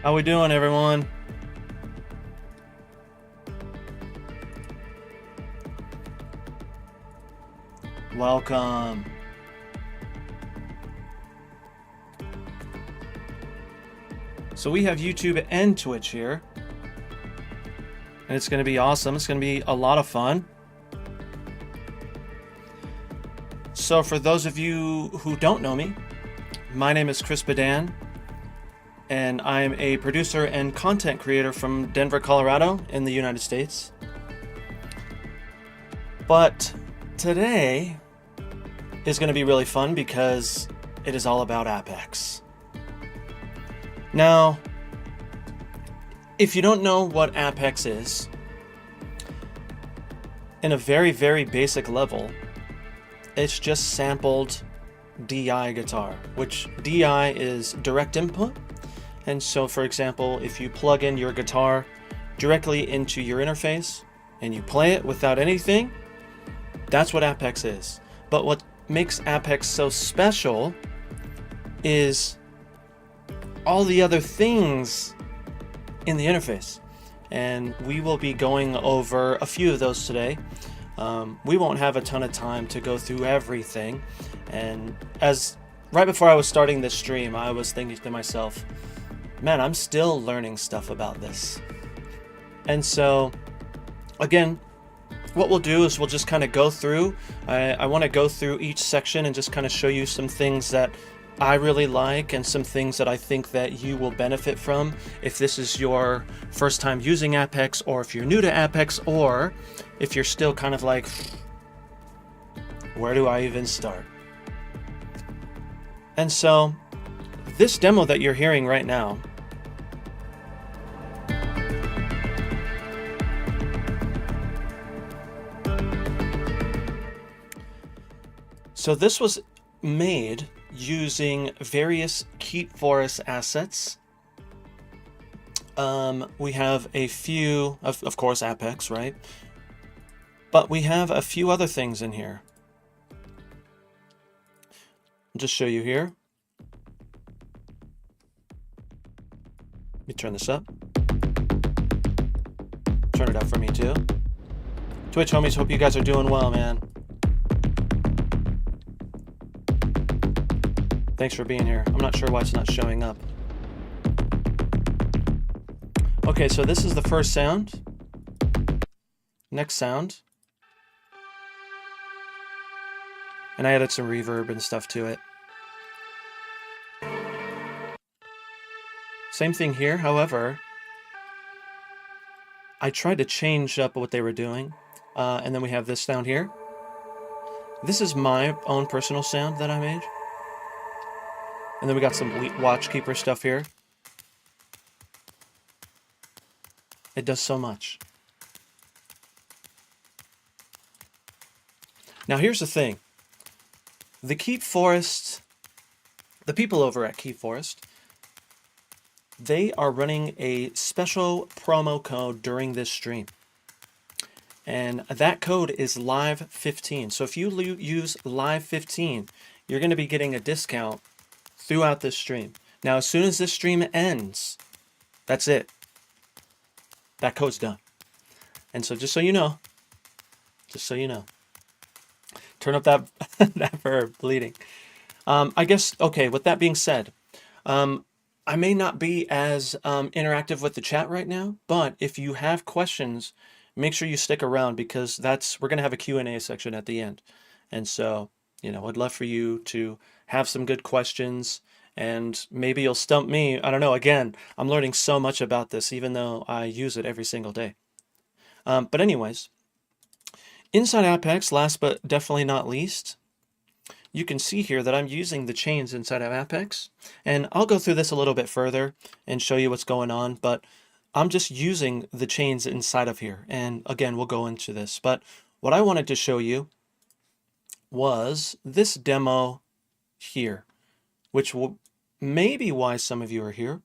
How we doing, everyone? Welcome. So we have YouTube and Twitch here. And it's going to be awesome. It's going to be a lot of fun. So for those of you who don't know me, my name is Chris Bedan. And I'm a producer and content creator from Denver, Colorado in the United States. But today is going to be really fun because it is all about Appex. Now, if you don't know what Appex is, in a very, very basic level, it's just sampled DI guitar, which DI is direct input. And so, for example, if you plug in your guitar directly into your interface and you play it without anything, that's what Appex is. But what makes Appex so special is all the other things in the interface. And we will be going over a few of those today. We won't have a ton of time to go through everything. And right before I was starting this stream, I was thinking to myself, man, I'm still learning stuff about this. And so, again, what we'll do is we'll just kind of go through. I want to go through each section and just kind of show you some things that I really like and some things that I think that you will benefit from if this is your first time using Appex, or if you're new to Appex, or if you're still kind of like, where do I even start? And so, this demo that you're hearing right now, so this was made using various Keep Forest assets. We have a few, of course, Appex, right? But we have a few other things in here. I'll just show you here. Let me turn this up. Turn it up for me too. Twitch homies, hope you guys are doing well, man. Thanks for being here. I'm not sure why it's not showing up. Okay, so this is the first sound. Next sound. And I added some reverb and stuff to it. Same thing here, however, I tried to change up what they were doing. And then we have this sound here. This is my own personal sound that I made. And then we got some Watchkeeper stuff here. It does so much. Now here's the thing. The Keep Forest, the people over at Keep Forest, they are running a special promo code during this stream. And that code is Live15. So if you use Live15, you're going to be getting a discount throughout this stream. Now, as soon as this stream ends, that's it. That code's done. And so just so you know, turn up that, that verb, bleeding. I guess, okay, with that being said, I may not be as interactive with the chat right now, but if you have questions, make sure you stick around, because we're going to have a Q&A section at the end. And so, I'd love for you to have some good questions, and maybe you'll stump me. I don't know. Again, I'm learning so much about this, even though I use it every single day. But anyways, inside Appex, last but definitely not least, you can see here that I'm using the chains inside of Appex, and I'll go through this a little bit further and show you what's going on, but I'm just using the chains inside of here. And again, we'll go into this, but what I wanted to show you was this demo here, which may be why some of you are here.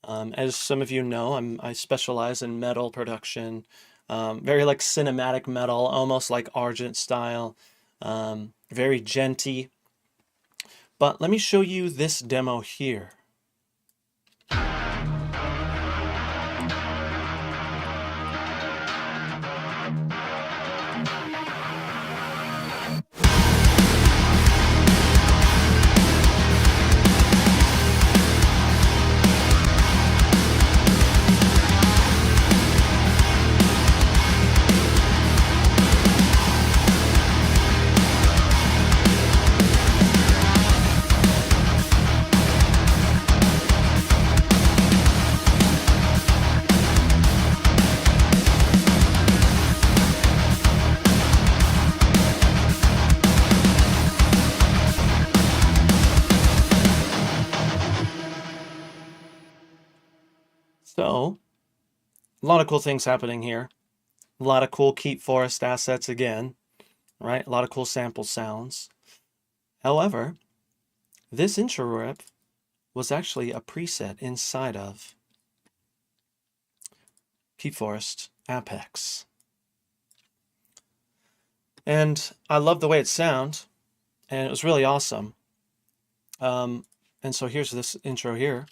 As some of you know, I specialize in metal production, very like cinematic metal, almost like Argent style, very genty. But let me show you this demo here. So, a lot of cool things happening here. A lot of cool Keep Forest assets again, right? A lot of cool sample sounds. However, this intro riff was actually a preset inside of Keep Forest Appex. And I love the way it sounds, and it was really awesome. And so here's this intro here.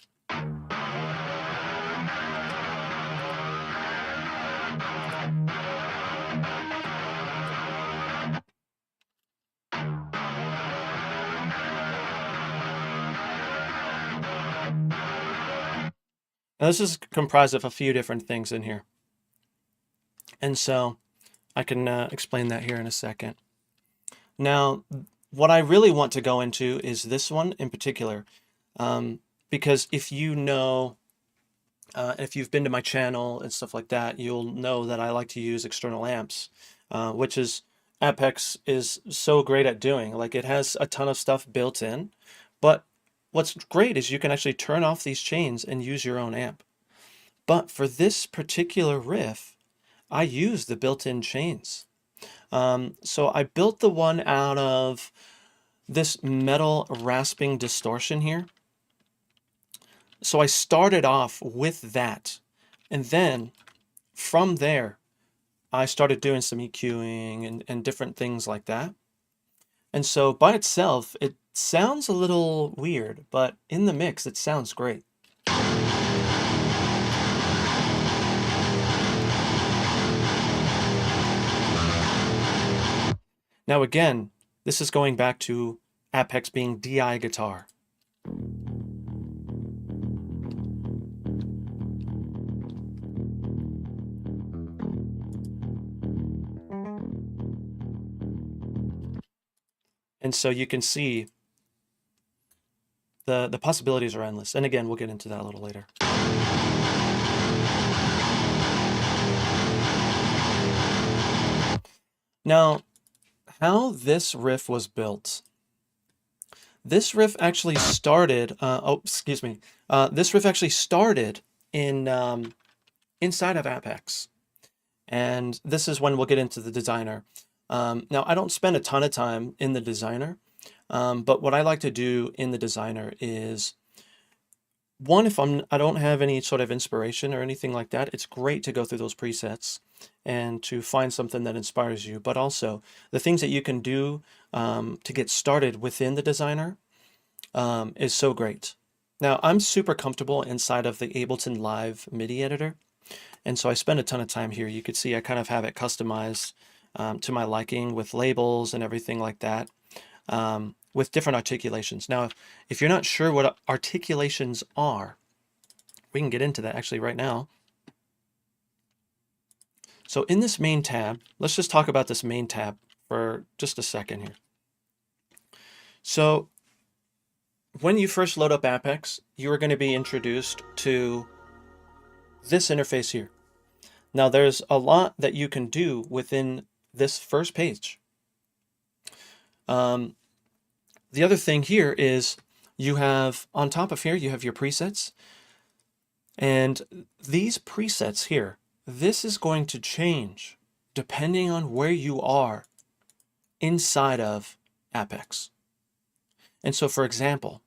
Now this is comprised of a few different things in here. And so I can explain that here in a second. Now, what I really want to go into is this one in particular, because if you know, if you've been to my channel and stuff like that, you'll know that I like to use external amps, which is Appex is so great at doing. Like, it has a ton of stuff built in, but what's great is you can actually turn off these chains and use your own amp. But for this particular riff, I use the built-in chains. So I built the one out of this metal rasping distortion here. So I started off with that, and then from there I started doing some EQing and different things like that. And so by itself it sounds a little weird, but in the mix it sounds great. Now again, this is going back to Appex being DI guitar. And so you can see the possibilities are endless. And again, we'll get into that a little later. Now, how this riff was built. This riff actually started, this riff actually started in inside of Appex. And this is when we'll get into the designer. Now, I don't spend a ton of time in the designer, but what I like to do in the designer is, one, if I don't have any sort of inspiration or anything like that, it's great to go through those presets and to find something that inspires you, but also the things that you can do to get started within the designer is so great. Now, I'm super comfortable inside of the Ableton Live MIDI editor, and so I spend a ton of time here. You could see I kind of have it customized to my liking with labels and everything like that, with different articulations. Now, if you're not sure what articulations are, we can get into that actually right now. So in this main tab, let's just talk about this main tab for just a second here. So when you first load up Appex, you are going to be introduced to this interface here. Now there's a lot that you can do within this first page. The other thing here is you have, on top of here, you have your presets. And these presets here, this is going to change depending on where you are inside of Appex. And so, for example,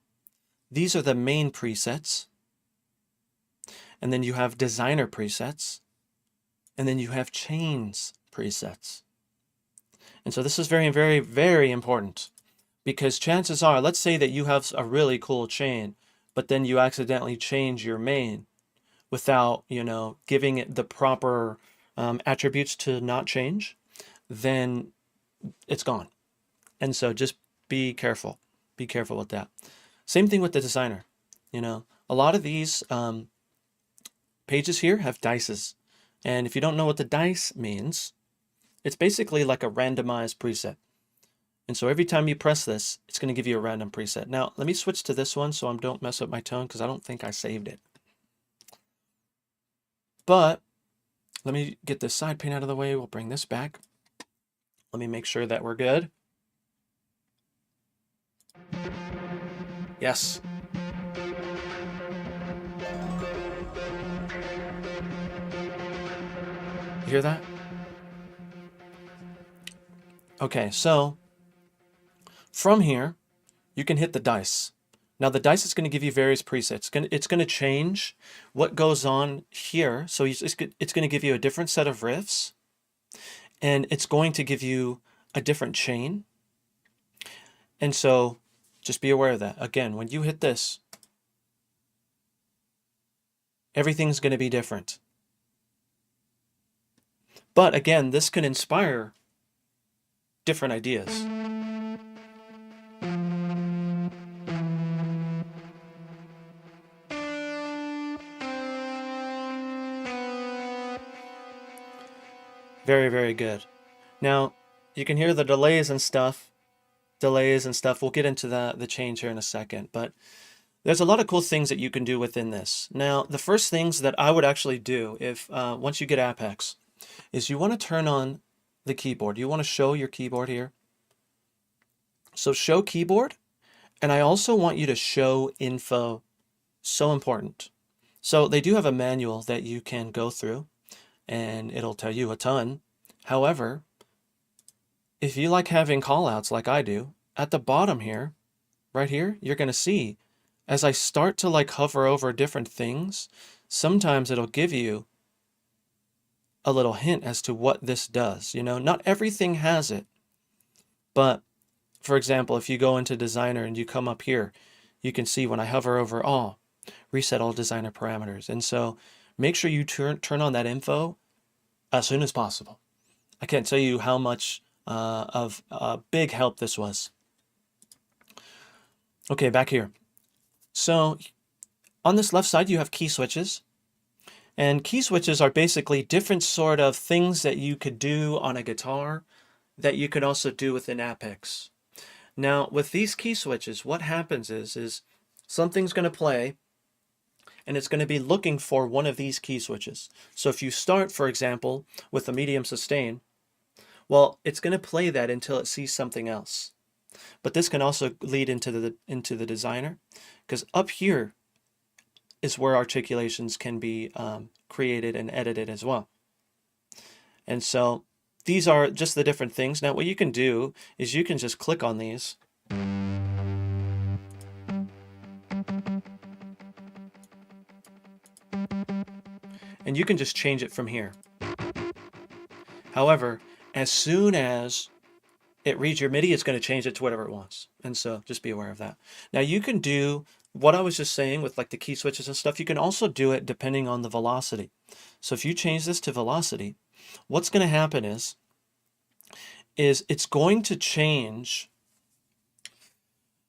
these are the main presets. And then you have designer presets. And then you have chains presets. And so this is very, very, very important, because chances are, let's say that you have a really cool chain, but then you accidentally change your main without, giving it the proper attributes to not change, then it's gone. And so just be careful. Be careful with that. Same thing with the designer. A lot of these pages here have dices. And if you don't know what the dice means, it's basically like a randomized preset. And so every time you press this, it's going to give you a random preset. Now, let me switch to this one so I don't mess up my tone, because I don't think I saved it. But let me get this side pane out of the way. We'll bring this back. Let me make sure that we're good. Yes. You hear that? Okay, so from here, you can hit the dice. Now the dice is going to give you various presets. It's going to change what goes on here. So it's going to give you a different set of riffs, and it's going to give you a different chain. And so just be aware of that. Again, when you hit this, everything's going to be different. But again, this can inspire different ideas. Very, very good. Now, you can hear the delays and stuff. We'll get into the change here in a second, but there's a lot of cool things that you can do within this. Now, the first things that I would actually do if once you get Appex is you want to turn on the keyboard. You want to show your keyboard here. So show keyboard, and I also want you to show info. So important. So they do have a manual that you can go through, and it'll tell you a ton. However, if you like having callouts like I do, at the bottom here, right here, you're going to see as I start to like hover over different things, sometimes it'll give you a little hint as to what this does. You know, not everything has it, but for example, if you go into Designer and you come up here, you can see when I hover over all, reset all Designer parameters. And so make sure you turn on that info as soon as possible. I can't tell you how much of a big help this was. Okay, back here. So on this left side, you have key switches. And key switches are basically different sort of things that you could do on a guitar that you could also do within Appex. Now, with these key switches, what happens is something's going to play, and it's going to be looking for one of these key switches. So if you start, for example, with a medium sustain, well, it's going to play that until it sees something else. But this can also lead into the Designer, because up here is where articulations can be created and edited as well. And so these are just the different things. Now, what you can do is you can just click on these. And you can just change it from here. However, as soon as it reads your MIDI, it's going to change it to whatever it wants. And so just be aware of that. Now you can do what I was just saying with like the key switches and stuff. You can also do it depending on the velocity. So if you change this to velocity, what's going to happen is it's going to change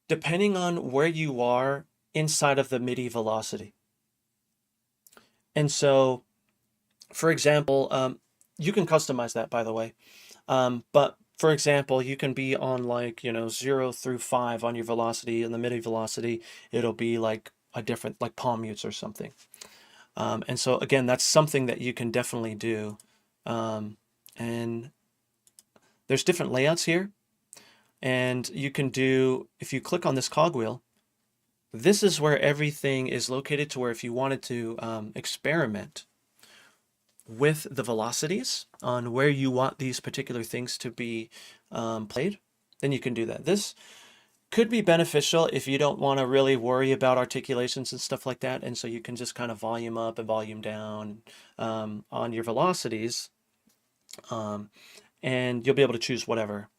depending on where you are inside of the MIDI velocity. And so, for example, you can customize that, by the way. But for example, you can be on like, 0 through 5 on your velocity, and the MIDI velocity, it'll be like a different, like palm mutes or something. And so again, that's something that you can definitely do. And there's different layouts here. And you can do, if you click on this cogwheel, this is where everything is located, to where if you wanted to experiment with the velocities on where you want these particular things to be played, then you can do that. This could be beneficial if you don't want to really worry about articulations and stuff like that, and so you can just kind of volume up and volume down on your velocities, and you'll be able to choose whatever,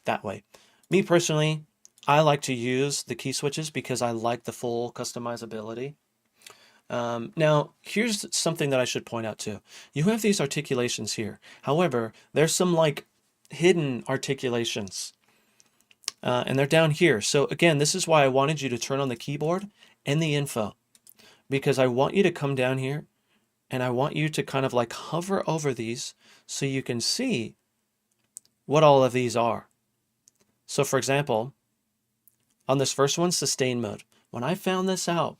that way. Me personally, I like to use the key switches because I like the full customizability. Now, here's something that I should point out too. You have these articulations here. However, there's some like hidden articulations, and they're down here. So again, this is why I wanted you to turn on the keyboard and the info, because I want you to come down here and I want you to kind of like hover over these so you can see what all of these are. So for example, on this first one, sustain mode. When I found this out,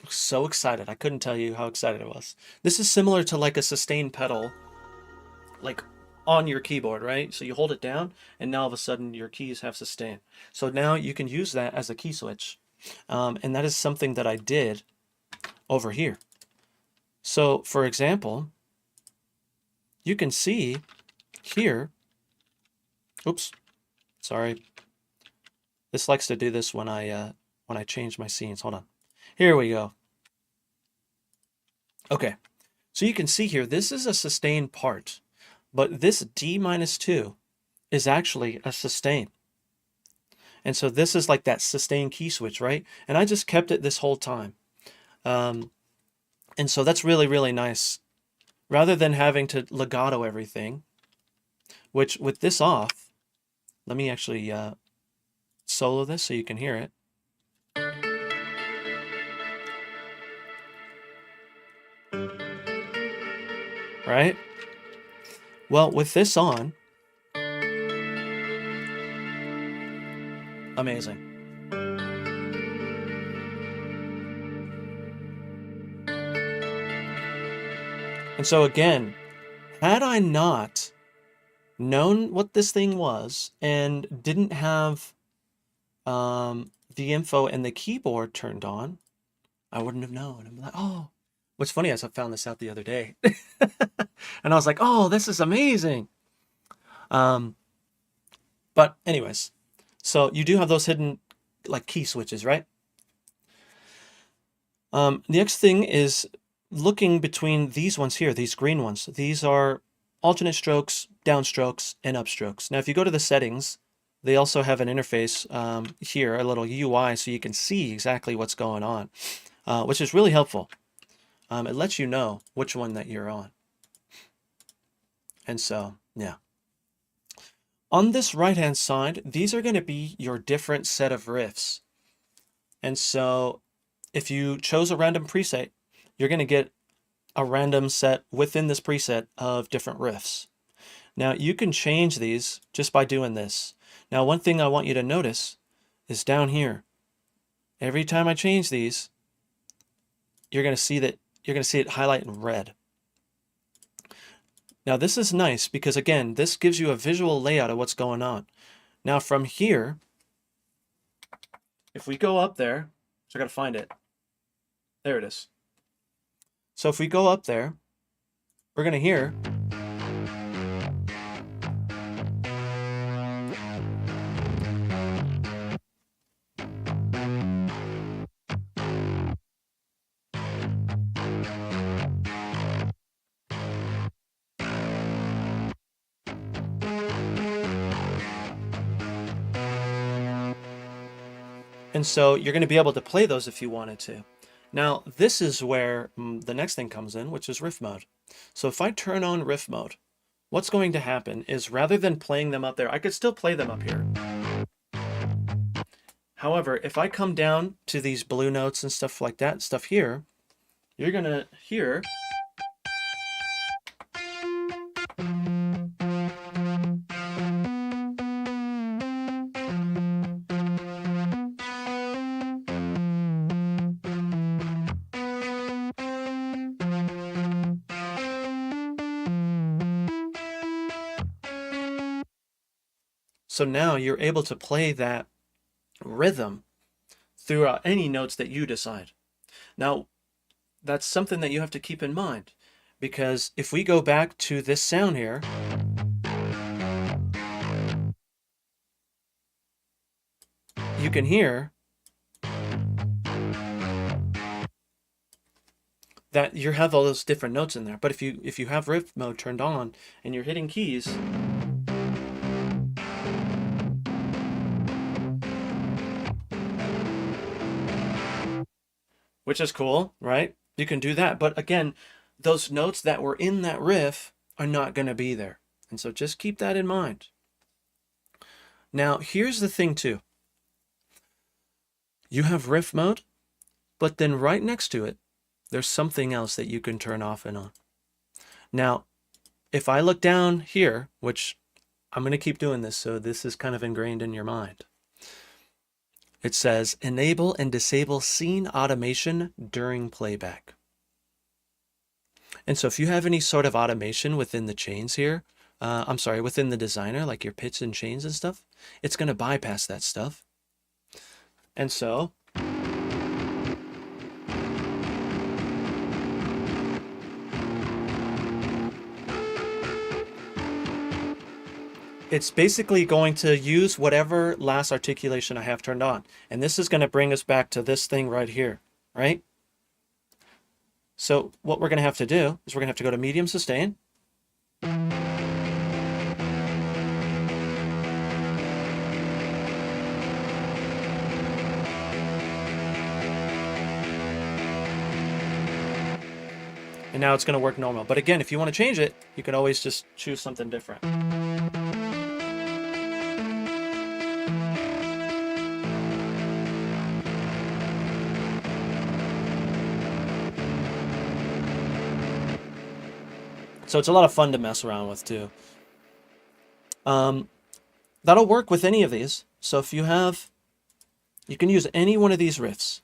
I was so excited. I couldn't tell you how excited I was. This is similar to like a sustain pedal, like on your keyboard, right? So you hold it down and now all of a sudden your keys have sustain. So now you can use that as a key switch. And that is something that I did over here. So for example, you can see here, oops, sorry. This likes to do this when I change my scenes. Hold on. Here we go. Okay, so you can see here, this is a sustained part, but this D-2 is actually a sustain. And so this is like that sustain key switch, right? And I just kept it this whole time. And so that's really, really nice. Rather than having to legato everything, which with this off, let me actually solo this so you can hear it. Right? Well, with this on, amazing. And so again, had I not known what this thing was and didn't have the info and the keyboard turned on, I wouldn't have known. I'm like, oh, what's funny is I found this out the other day. And I was like, oh, this is amazing. But anyways, so you do have those hidden like key switches, right? The next thing is looking between these ones here, these green ones. These are alternate strokes, downstrokes, and upstrokes. Now, if you go to the settings, they also have an interface here, a little UI, so you can see exactly what's going on, which is really helpful. It lets you know which one that you're on. And so, yeah. On this right-hand side, these are going to be your different set of riffs. And so if you chose a random preset, you're going to get a random set within this preset of different riffs. Now you can change these just by doing this. Now one thing I want you to notice is down here. Every time I change these, you're going to see it highlight in red. Now this is nice because again, this gives you a visual layout of what's going on. Now from here, if we go up there, so I gotta find it. There it is. So if we go up there, we're gonna hear and so you're going to be able to play those if you wanted to. Now, this is where the next thing comes in, which is riff mode. So if I turn on riff mode, what's going to happen is rather than playing them up there, I could still play them up here. However, if I come down to these blue notes and stuff like that, stuff here, you're going to hear so now you're able to play that rhythm throughout any notes that you decide. Now, that's something that you have to keep in mind, because if we go back to this sound here, you can hear that you have all those different notes in there. But if you have riff mode turned on and you're hitting keys, which is cool, right? You can do that. But again, those notes that were in that riff are not going to be there. And so just keep that in mind. Now, here's the thing too. You have riff mode, but then right next to it, there's something else that you can turn off and on. Now, if I look down here, which I'm going to keep doing this, so this is kind of ingrained in your mind. It says, enable and disable scene automation during playback. And so if you have any sort of automation within the chains here, within the designer, like your pits and chains and stuff, it's going to bypass that stuff. And so it's basically going to use whatever last articulation I have turned on. And this is going to bring us back to this thing right here, right? So what we're going to have to do is we're going to have to go to medium sustain. And now it's going to work normal. But again, if you want to change it, you can always just choose something different. So it's a lot of fun to mess around with too. That'll work with any of these. So if you can use any one of these riffs.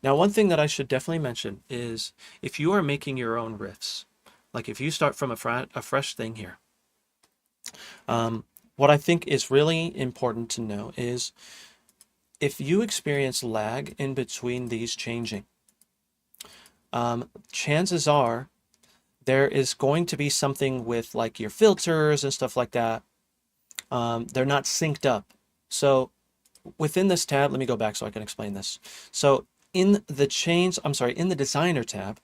Now, one thing that I should definitely mention is if you are making your own riffs, like if you start from a fresh thing here, what I think is really important to know is if you experience lag in between these changing, chances are there is going to be something with like your filters and stuff like that. They're not synced up. So within this tab, let me go back so I can explain this. So in the designer tab,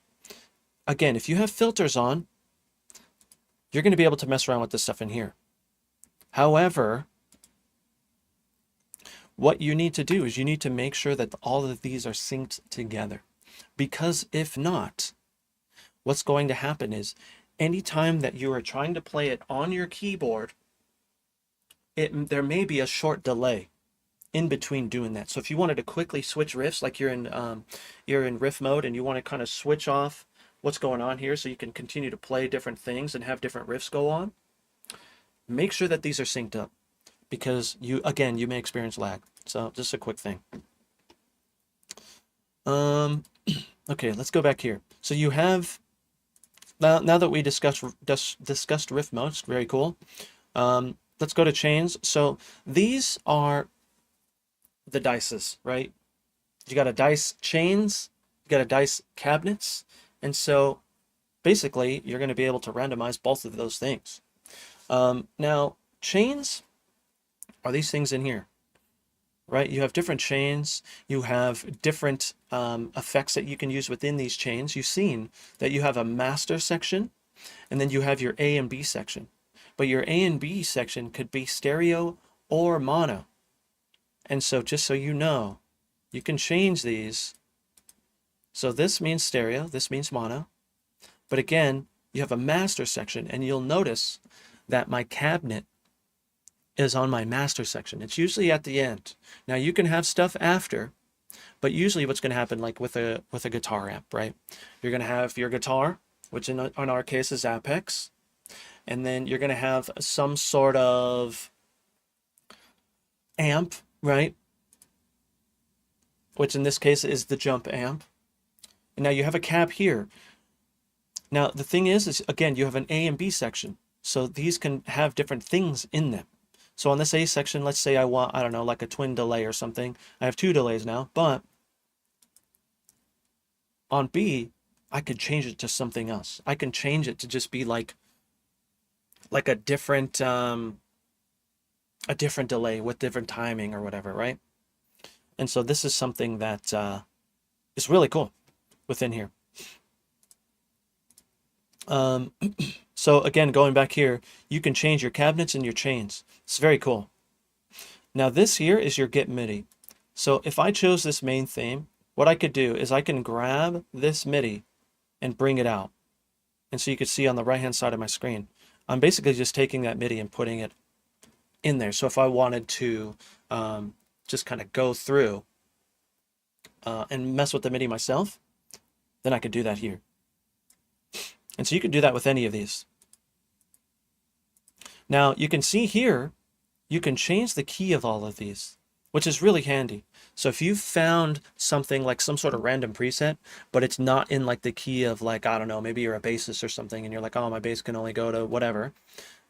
again, if you have filters on, you're going to be able to mess around with this stuff in here. However, what you need to do is you need to make sure that all of these are synced together, because if not, what's going to happen is anytime that you are trying to play it on your keyboard, there may be a short delay in between doing that. So if you wanted to quickly switch riffs, like you're in riff mode and you want to kind of switch off what's going on here so you can continue to play different things and have different riffs go on, make sure that these are synced up, because you may experience lag. So just a quick thing. Okay, let's go back here. So you have now that we discussed riff modes, very cool. Let's go to chains. So these are the dices, right? You got a dice chains, you got a dice cabinets, and so basically you're going to be able to randomize both of those things. Now chains are these things in here, right? You have different chains, you have different effects that you can use within these chains. You've seen that you have a master section, and then you have your A and B section, but your A and B section could be stereo or mono. And so just so you know, you can change these. So this means stereo, this means mono. But again, you have a master section, and you'll notice that my cabinet is on my master section. It's usually at the end. Now you can have stuff after, but usually what's going to happen, like with a guitar amp, right? You're going to have your guitar, which in our case is Appex, and then you're going to have some sort of amp, right? Which in this case is the jump amp. And now you have a cab here. Now the thing is again, you have an A and B section. So these can have different things in them. So on this A section, let's say I want, I don't know, like a twin delay or something. I have two delays now, but on B, I could change it to something else. I can change it to just be like a different delay with different timing or whatever, right? And so this is something that is really cool within here. So again, going back here, you can change your cabinets and your chains. It's very cool. Now this here is your Get MIDI. So if I chose this main theme, what I could do is I can grab this MIDI and bring it out. And so you can see on the right-hand side of my screen, I'm basically just taking that MIDI and putting it in there. So if I wanted to just kind of go through and mess with the MIDI myself, then I could do that here. And so you can do that with any of these. Now you can see here, you can change the key of all of these, which is really handy. So if you found something like some sort of random preset, but it's not in like the key of like, I don't know, maybe you're a bassist or something and you're like, oh, my bass can only go to whatever,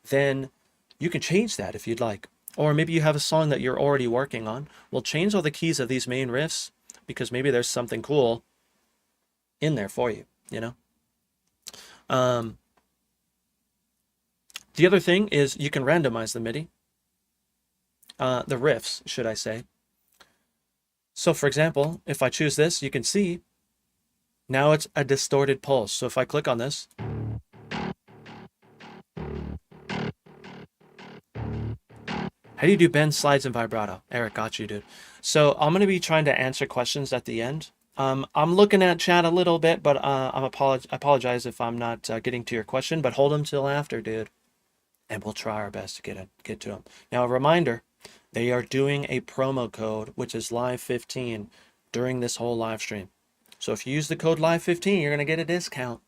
then you can change that if you'd like. Or maybe you have a song that you're already working on. Well, change all the keys of these main riffs because maybe there's something cool in there for you, you know? The other thing is you can randomize the MIDI. the riffs, should I say. So for example, if I choose this, you can see now it's a distorted pulse. So if I click on this, how do you do bend, slides, and vibrato? Eric, got you, dude. So I'm going to be trying to answer questions at the end. I'm looking at chat a little bit, but I apologize if I'm not getting to your question, but hold them till after, dude. And we'll try our best to get to them. Now, a reminder, they are doing a promo code, which is live15 during this whole live stream. So if you use the code live15, you're going to get a discount.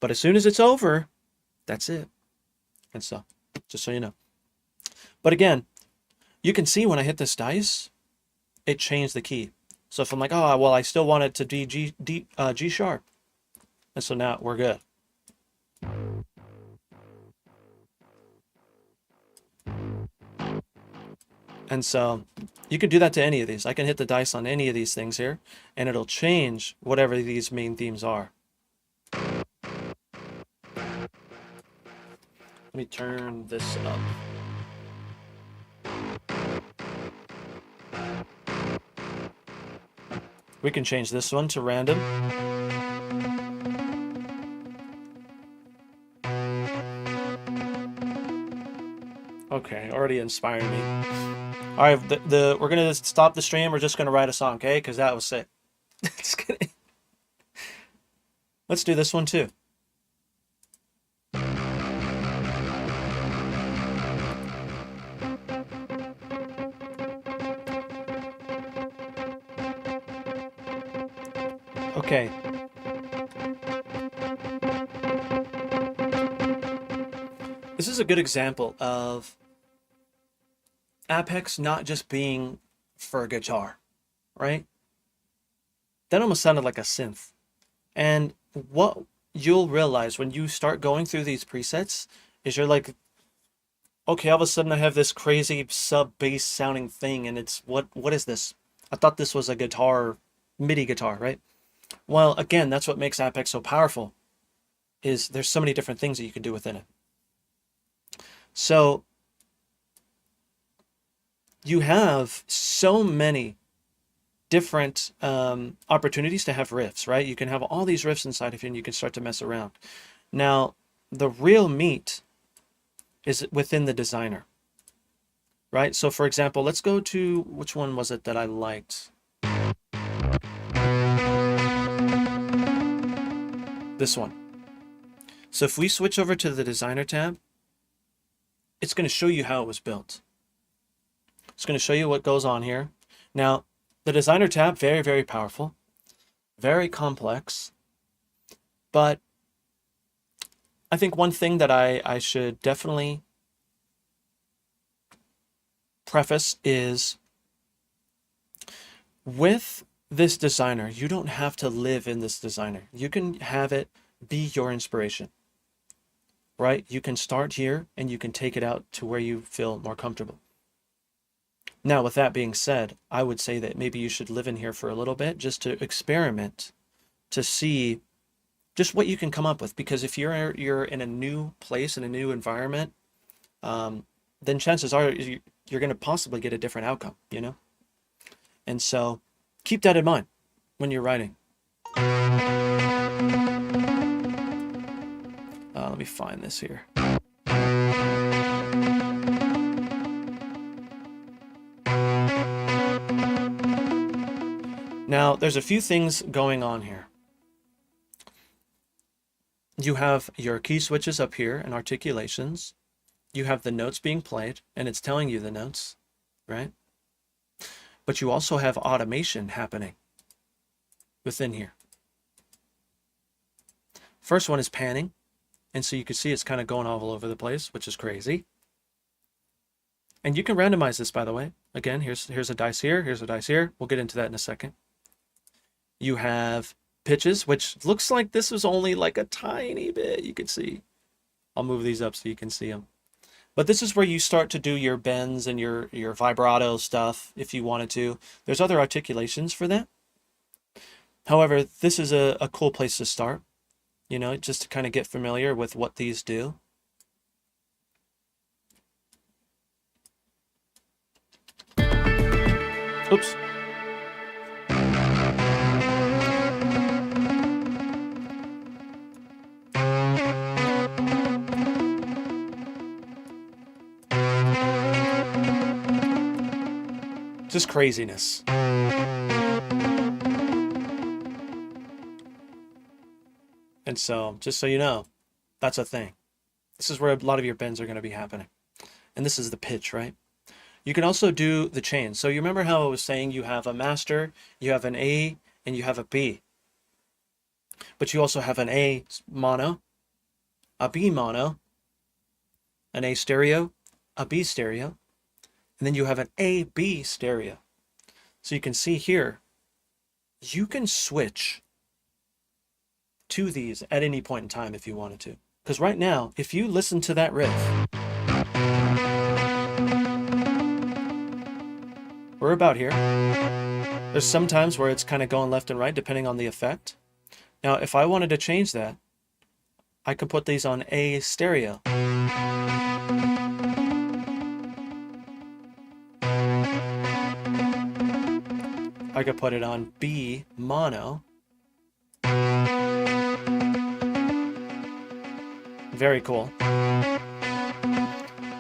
But as soon as it's over, that's it. And so, just so you know. But again, you can see when I hit this dice, it changed the key. So if I'm like, oh, well, I still want it to be G sharp. And so now we're good. And so you can do that to any of these. I can hit the dice on any of these things here, and it'll change whatever these main themes are. Let me turn this up. We can change this one to random. Okay, already inspired me. All right, we're gonna stop the stream. We're just gonna write a song, okay? Because that was sick. Just kidding. Let's do this one too. Okay. This is a good example of Appex not just being for a guitar, right? That almost sounded like a synth. And what you'll realize when you start going through these presets is you're like, okay, all of a sudden I have this crazy sub-bass sounding thing, and it's, what is this? I thought this was a guitar, MIDI guitar, right? Well, again, that's what makes Appex so powerful, is there's so many different things that you can do within it. So you have so many different opportunities to have riffs, right? You can have all these riffs inside of you, and you can start to mess around. Now, the real meat is within the designer, right? So for example, let's go to, which one was it that I liked? This one. So if we switch over to the designer tab, it's going to show you how it was built. It's going to show you what goes on here. Now, the designer tab, very, very powerful, very complex, but I think one thing that I should definitely preface is, with this designer, you don't have to live in this designer. You can have it be your inspiration, right? You can start here and you can take it out to where you feel more comfortable. Now, with that being said, I would say that maybe you should live in here for a little bit just to experiment, to see just what you can come up with. Because if you're in a new place, in a new environment, then chances are you're going to possibly get a different outcome, you know? And so keep that in mind when you're writing. Let me find this here. Now, there's a few things going on here. You have your key switches up here and articulations. You have the notes being played, and it's telling you the notes, right? But you also have automation happening within here. First one is panning, and so you can see it's kind of going all over the place, which is crazy. And you can randomize this, by the way. Again, here's a dice here, here's a dice here. We'll get into that in a second. You have pitches, which looks like this was only like a tiny bit. You can see. I'll move these up so you can see them. But this is where you start to do your bends and your vibrato stuff if you wanted to. There's other articulations for that. However, this is a cool place to start, you know, just to kind of get familiar with what these do. Oops. Just craziness. And so, just so you know, that's a thing. This is where a lot of your bends are going to be happening. And this is the pitch, right? You can also do the chain. So you remember how I was saying you have a master, you have an A, and you have a B. But you also have an A mono, a B mono, an A stereo, a B stereo, and then you have an A-B stereo. So you can see here, you can switch to these at any point in time if you wanted to. Because right now, if you listen to that riff, we're about here. There's some times where it's kind of going left and right depending on the effect. Now, if I wanted to change that, I could put these on A stereo. I could put it on B mono. Very cool.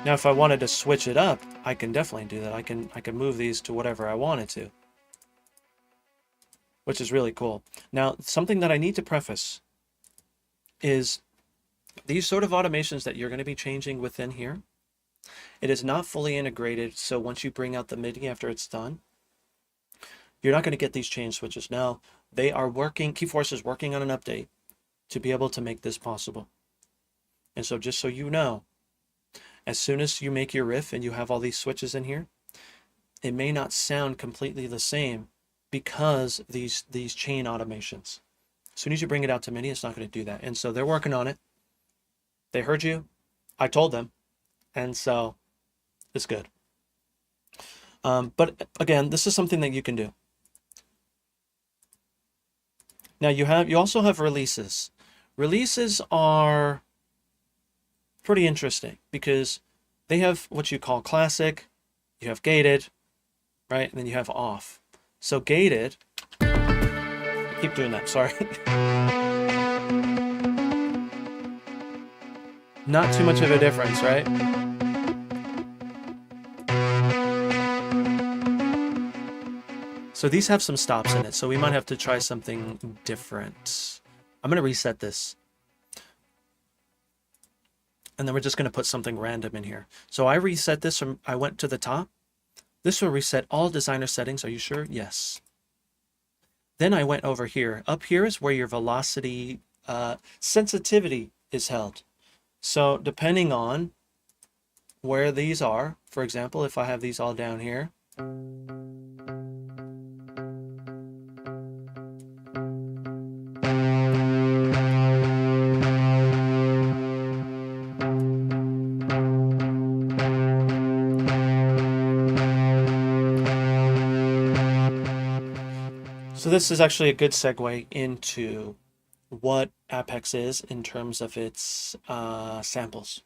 Now, if I wanted to switch it up, I can definitely do that. I can move these to whatever I wanted to, which is really cool. Now, something that I need to preface is these sort of automations that you're going to be changing within here, it is not fully integrated. So once you bring out the MIDI after it's done, you're not going to get these change switches. Now, they are working, Keyforce is working on an update to be able to make this possible. And so just so you know, as soon as you make your riff and you have all these switches in here, it may not sound completely the same because these chain automations. As soon as you bring it out to MIDI, it's not going to do that. And so they're working on it. They heard you. I told them. And so it's good. But again, this is something that you can do. Now you also have releases. Releases are pretty interesting because they have what you call classic, you have gated, right? And then you have off. So gated, keep doing that, sorry. Not too much of a difference, right? So these have some stops in it, so we might have to try something different. I'm going to reset this. And then we're just going to put something random in here. So I reset this from, I went to the top. This will reset all designer settings. Are you sure? Yes. Then I went over here. Up here is where your velocity sensitivity is held. So depending on where these are, for example, if I have these all down here, so this is actually a good segue into what Appex is in terms of its samples.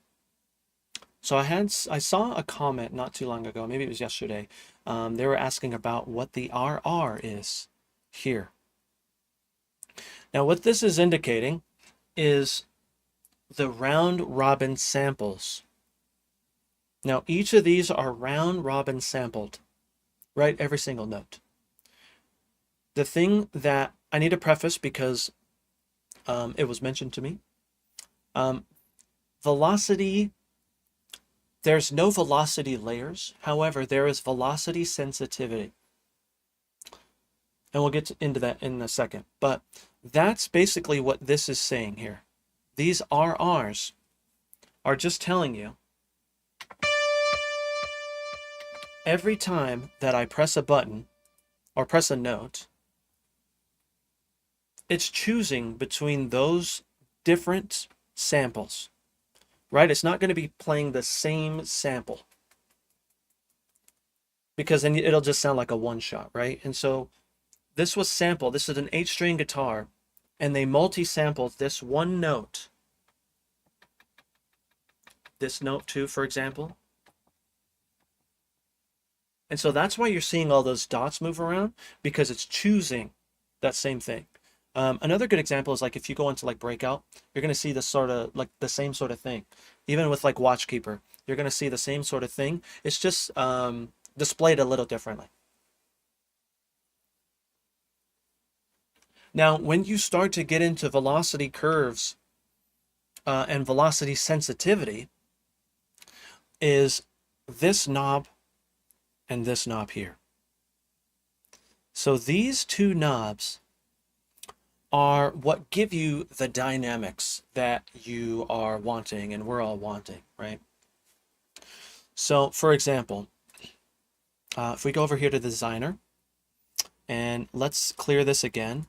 So I saw a comment not too long ago, maybe it was yesterday. They were asking about what the RR is here. Now what this is indicating is the round robin samples. Now each of these are round robin sampled, right? Every single note. The thing that I need to preface because it was mentioned to me, velocity, there's no velocity layers. However, there is velocity sensitivity. And we'll get into that in a second. But that's basically what this is saying here. These RRs are just telling you every time that I press a button or press a note, it's choosing between those different samples, right? It's not going to be playing the same sample because then it'll just sound like a one-shot, right? And so this was sampled. This is an 8-string guitar, and they multi-sampled this one note. This note 2, for example. And so that's why you're seeing all those dots move around, because it's choosing that same thing. Another good example is like if you go into like breakout, you're going to see the sort of like the same sort of thing. Even with like Watchkeeper, you're going to see the same sort of thing. It's just displayed a little differently. Now, when you start to get into velocity curves and velocity sensitivity, is this knob and this knob here. So these two knobs are what give you the dynamics that you are wanting and we're all wanting, right? So for example, if we go over here to the designer and let's clear this again,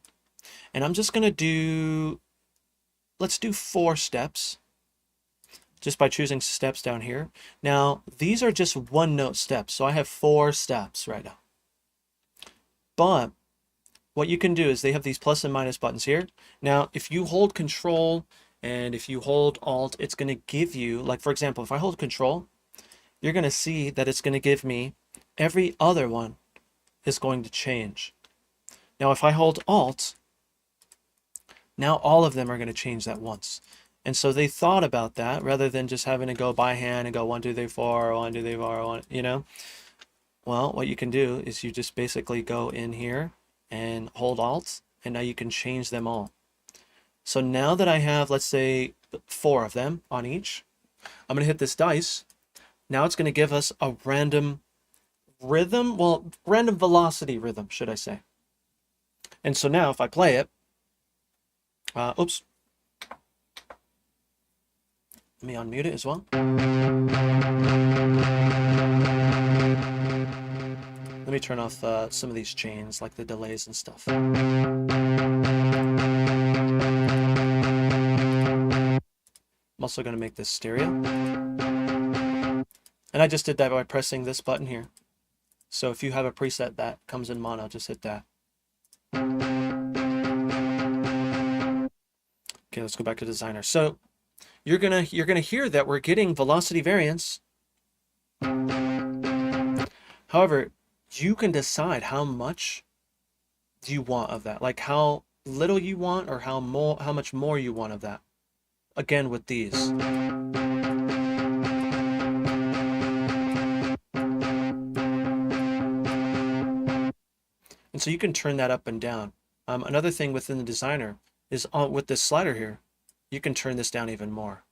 and I'm just gonna do, let's do 4 steps just by choosing steps down here. Now these are just 1 note steps, so I have 4 steps right now. But what you can do is they have these plus and minus buttons here. Now, if you hold Control and if you hold Alt, it's going to give you, like for example, if I hold Control, you're going to see that it's going to give me every other one is going to change. Now, if I hold Alt, now all of them are going to change that once. And so they thought about that rather than just having to go by hand and go 1, 2, 3, 4, 1, 2, 3, 4, 1, you know? Well, what you can do is you just basically go in here and hold Alt, and now you can change them all. So now that I have, let's say, 4 of them on each, I'm going to hit this dice. Now it's going to give us a random rhythm, well, random velocity rhythm, should I say. And so now if I play it, oops, let me unmute it as well. Let me turn off some of these chains, like the delays and stuff. I'm also going to make this stereo. And I just did that by pressing this button here. So if you have a preset that comes in mono, just hit that. Okay, let's go back to designer. So you're gonna hear that we're getting velocity variance. However, you can decide how much you want of that, like how little you want or how much more you want of that. Again, with these. And so you can turn that up and down. Another thing within the designer is with this slider here, you can turn this down even more.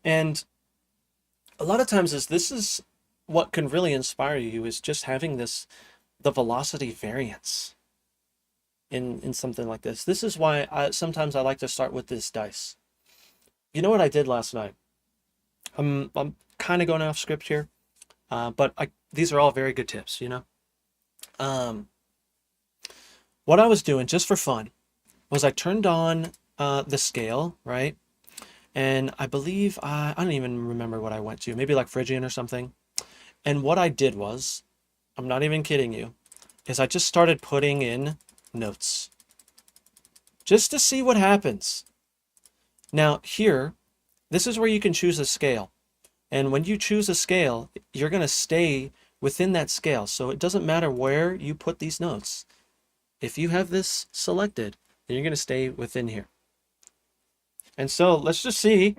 And a lot of times this is what can really inspire you, is just having the velocity variance in something like this. This is why sometimes I like to start with this dice. You know what I did last night? I'm kind of going off script here, but these are all very good tips, you know? What I was doing just for fun was I turned on the scale, right? And I believe, I don't even remember what I went to, maybe like Phrygian or something. And what I did was, I'm not even kidding you, is I just started putting in notes just to see what happens. Now here, this is where you can choose a scale. And when you choose a scale, you're going to stay within that scale. So it doesn't matter where you put these notes. If you have this selected, then you're going to stay within here. And so let's just see.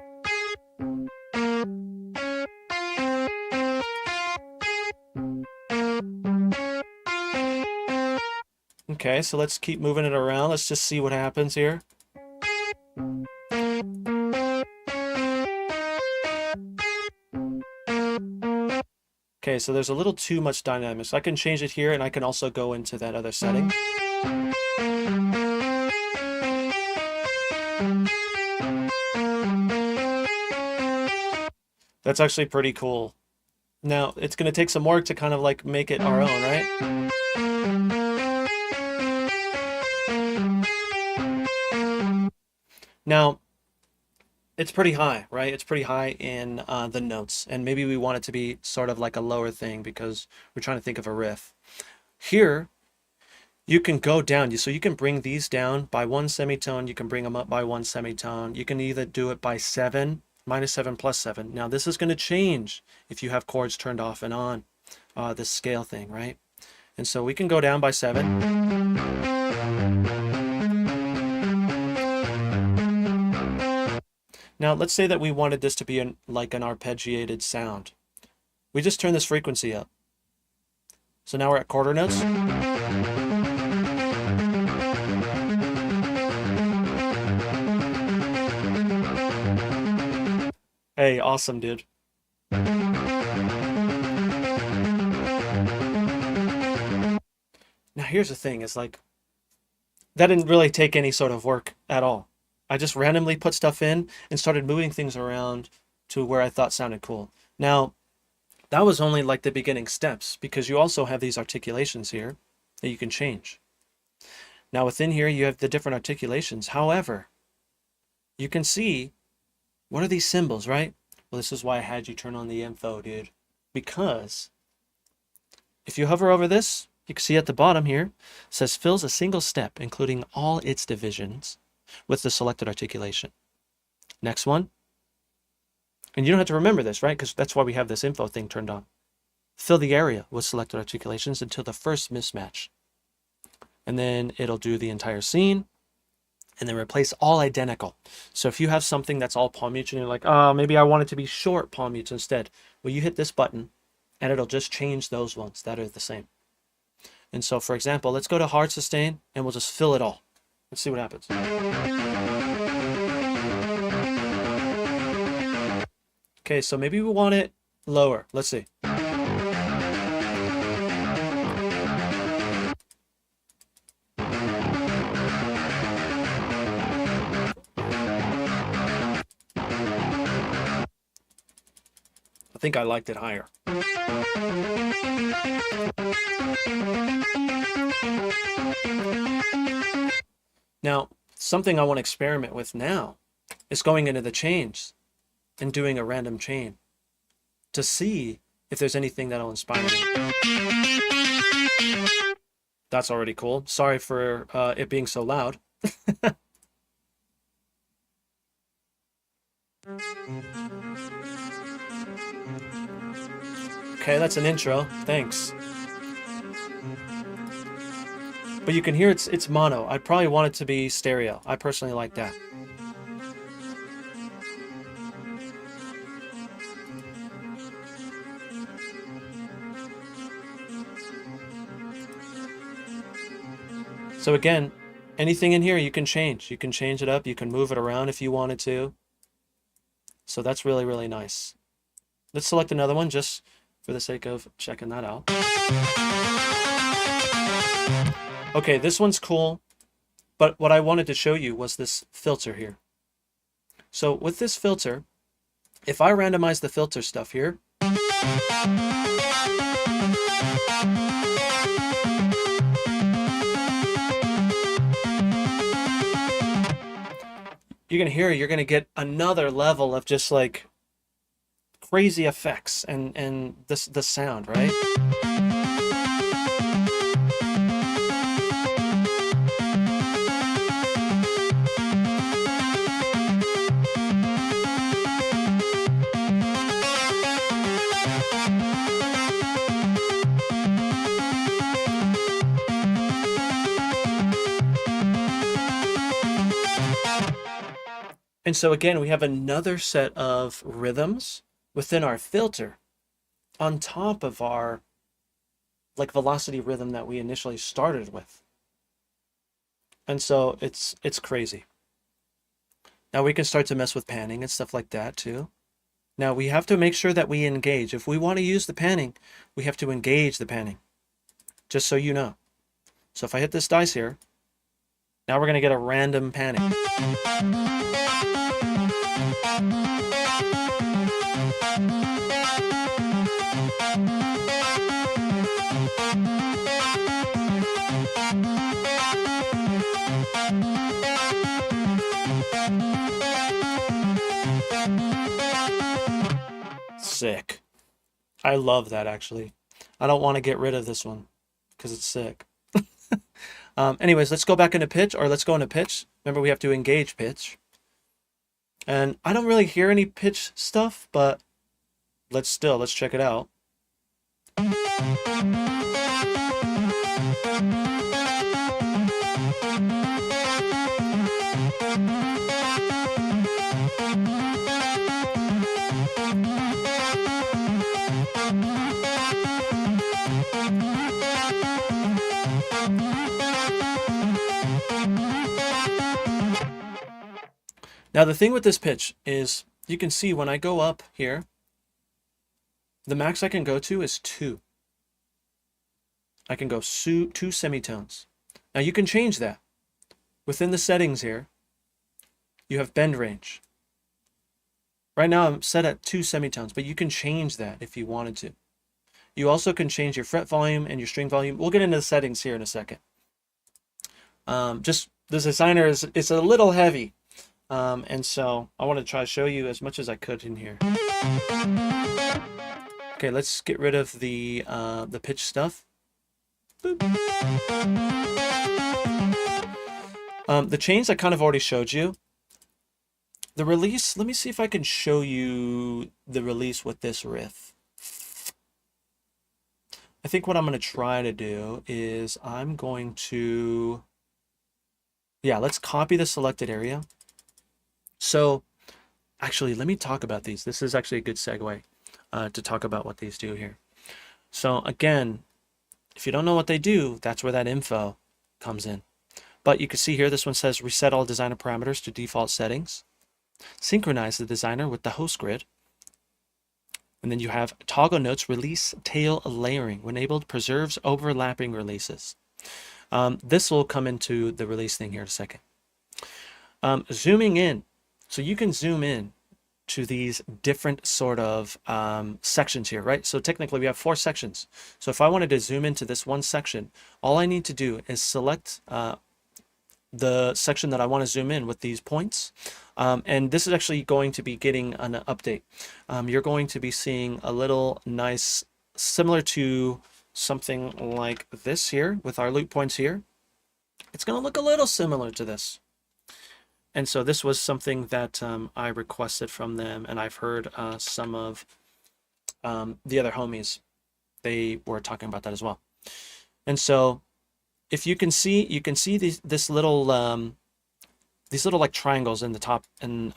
Okay, so let's keep moving it around. Let's just see what happens here. Okay, so there's a little too much dynamics. I can change it here, and I can also go into that other setting. That's actually pretty cool. Now, it's going to take some work to kind of like make it our own, right? Now, it's pretty high, right? It's pretty high in the notes, and maybe we want it to be sort of like a lower thing because we're trying to think of a riff. Here, you can go down. So you can bring these down by 1 semitone. You can bring them up by 1 semitone. You can either do it by 7, -7, +7. Now this is going to change if you have chords turned off and on, this scale thing, right? And so we can go down by 7. Now let's say that we wanted this to be like an arpeggiated sound. We just turn this frequency up. So now we're at quarter notes. Hey, awesome, dude. Now here's the thing, is like, that didn't really take any sort of work at all. I just randomly put stuff in and started moving things around to where I thought sounded cool. Now, that was only like the beginning steps, because you also have these articulations here that you can change. Now within here, you have the different articulations. However, you can see, what are these symbols, right? Well, this is why I had you turn on the info, dude. Because if you hover over this, you can see at the bottom here, it says fills a single step, including all its divisions, with the selected articulation. Next one. And you don't have to remember this, right? Because that's why we have this info thing turned on. Fill the area with selected articulations until the first mismatch. And then it'll do the entire scene, and then replace all identical. So if you have something that's all palm mutes and you're like, oh, maybe I want it to be short palm mutes instead. Well, you hit this button and it'll just change those ones that are the same. And so, for example, let's go to hard sustain and we'll just fill it all. Let's see what happens. Okay, so maybe we want it lower. Let's see. I think I liked it higher. Now, something I want to experiment with now is going into the chains and doing a random chain to see if there's anything that'll inspire me. That's already cool. Sorry for it being so loud. Okay, that's an intro. Thanks. But you can hear it's mono. I'd probably want it to be stereo. I personally like that. So again, anything in here you can change. You can change it up. You can move it around if you wanted to. So that's really, really nice. Let's select another one just for the sake of checking that out. Okay, this one's cool, but what I wanted to show you was this filter here. So with this filter, if I randomize the filter stuff here, you're gonna hear, you're gonna get another level of just like crazy effects and the sound, right? And so again, we have another set of rhythms within our filter on top of our like velocity rhythm that we initially started with. And so it's crazy. Now we can start to mess with panning and stuff like that too. Now we have to make sure that we engage. If we want to use the panning, we have to engage the panning, just so you know. So if I hit this dice here, now we're going to get a random panning. Sick. I love that, actually. I don't want to get rid of this one because it's sick. Anyways, let's go back into pitch, or let's go into pitch. Remember, we have to engage pitch. And I don't really hear any pitch stuff, but let's check it out. Now the thing with this pitch is you can see when I go up here, the max I can go to is 2. I can go 2 semitones. Now you can change that. Within the settings here, you have bend range. Right now I'm set at 2 semitones, but you can change that if you wanted to. You also can change your fret volume and your string volume. We'll get into the settings here in a second. Just the designer is a little heavy. And so I want to try to show you as much as I could in here. Okay, let's get rid of the pitch stuff. Boop. The chains I kind of already showed you. The release, let me see if I can show you the release with this riff. I think what I'm going to try to do is I'm going to, yeah, let's copy the selected area. So actually, let me talk about these. This is actually a good segue to talk about what these do here. So again, if you don't know what they do, that's where that info comes in. But you can see here, this one says reset all designer parameters to default settings. Synchronize the designer with the host grid. And then you have toggle notes release tail layering. When enabled, preserves overlapping releases. This will come into the release thing here in a second. Zooming in. So you can zoom in to these different sort of sections here, right? So technically we have 4 sections. So if I wanted to zoom into this one section, all I need to do is select the section that I want to zoom in with these points. And this is actually going to be getting an update. You're going to be seeing a little nice, similar to something like this here with our loop points here. It's going to look a little similar to this. And so this was something that I requested from them, and I've heard some of the other homies, they were talking about that as well. And so if you can see, this little these little like triangles in the top and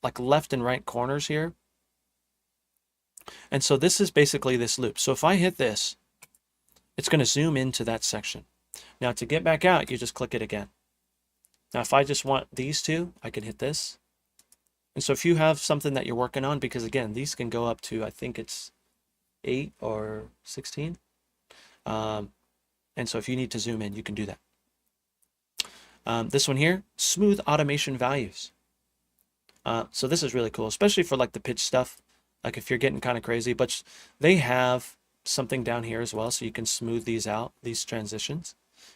like left and right corners here. And so this is basically this loop. So if I hit this, it's going to zoom into that section. Now to get back out, you just click it again. Now, if I just want these two, I can hit this. And so if you have something that you're working on, because again, these can go up to, I think it's 8 or 16. And so if you need to zoom in, you can do that. This one here, smooth automation values. So this is really cool, especially for like the pitch stuff. Like if you're getting kind of crazy, but they have something down here as well. So you can smooth these out, these transitions.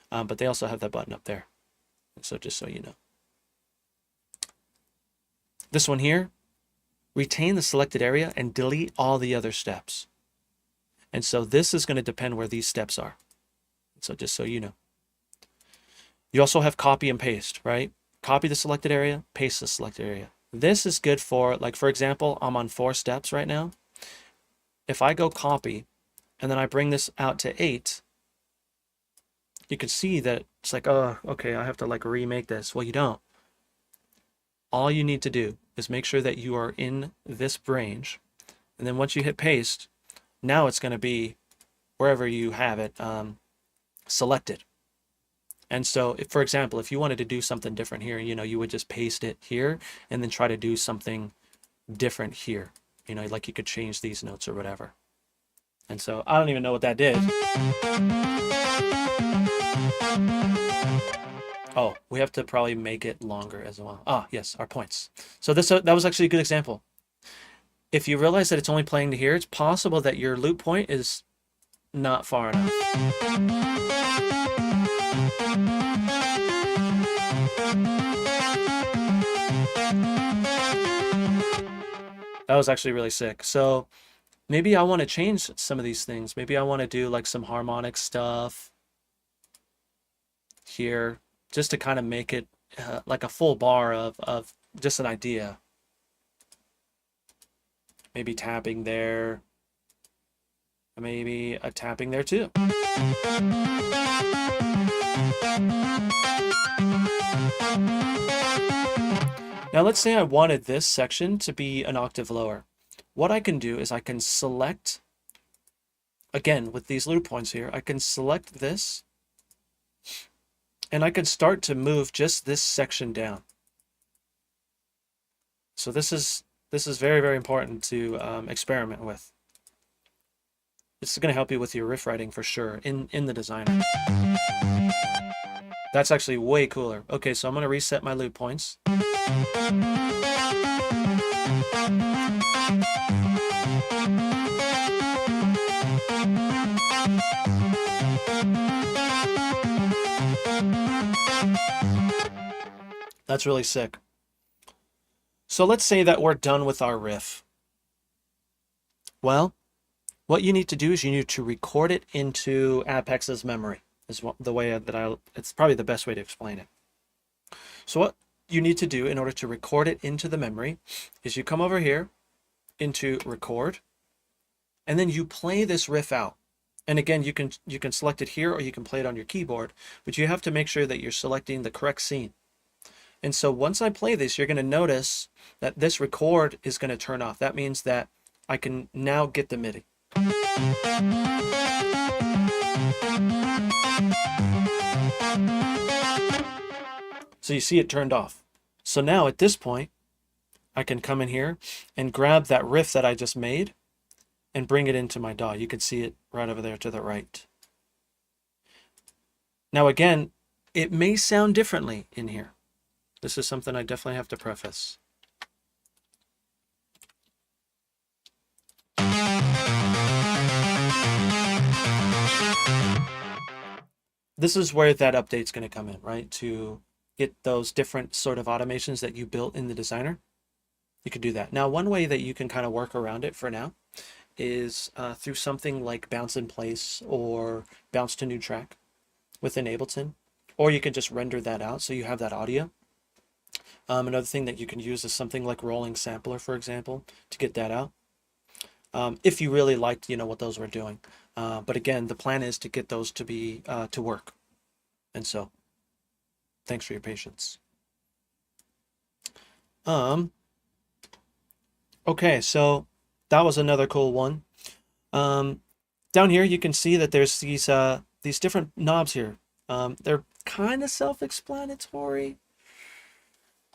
But they also have that button up there. So just so you know. This one here, retain the selected area and delete all the other steps. And so this is going to depend where these steps are. So just so you know. You also have copy and paste, right? Copy the selected area, paste the selected area. This is good for, like, for example, I'm on 4 steps right now. If I go copy and then I bring this out to 8, you can see that it's like, oh, okay, I have to like remake this. Well, you don't. All you need to do is make sure that you are in this range. And then once you hit paste, now it's going to be wherever you have it selected. And so, if, for example, if you wanted to do something different here, you know, you would just paste it here and then try to do something different here. You know, like you could change these notes or whatever. And so I don't even know what that did. Oh, we have to probably make it longer as well. Ah, yes, our points. So that was actually a good example. If you realize that it's only playing to here, it's possible that your loop point is not far enough. That was actually really sick. So maybe I want to change some of these things. Maybe I want to do like some harmonic stuff. here, just to kind of make it like a full bar of just an idea. Maybe tapping there, maybe a tapping there too. Now let's say I wanted this section to be an octave lower. What I can do is I can select, again with these loop points here, I can select this and I can start to move just this section down. So this is very, very important to experiment with. This is going to help you with your riff writing for sure in the designer. That's actually way cooler. Okay, so I'm going to reset my loop points. That's really sick. So let's say that we're done with our riff. Well, what you need to do is you need to record it into Appex's memory. Is the way that it's probably the best way to explain it. So what you need to do in order to record it into the memory is you come over here into record, and then you play this riff out. And again, you can select it here or you can play it on your keyboard, but you have to make sure that you're selecting the correct scene. And so once I play this, you're going to notice that this record is going to turn off. That means that I can now get the MIDI. So you see it turned off. So now at this point, I can come in here and grab that riff that I just made and bring it into my DAW. You can see it right over there to the right. Now again, it may sound differently in here. This is something I definitely have to preface. This is where that update's going to come in, right? To get those different sort of automations that you built in the designer. You can do that. Now, one way that you can kind of work around it for now is through something like bounce in place or bounce to new track within Ableton, or you can just render that out so you have that audio. Another thing that you can use is something like rolling sampler, for example, to get that out. If you really liked, what those were doing. But again, the plan is to get those to be to work. And so, thanks for your patience. Okay, so that was another cool one. Down here, you can see that there's these different knobs here. They're kind of self-explanatory.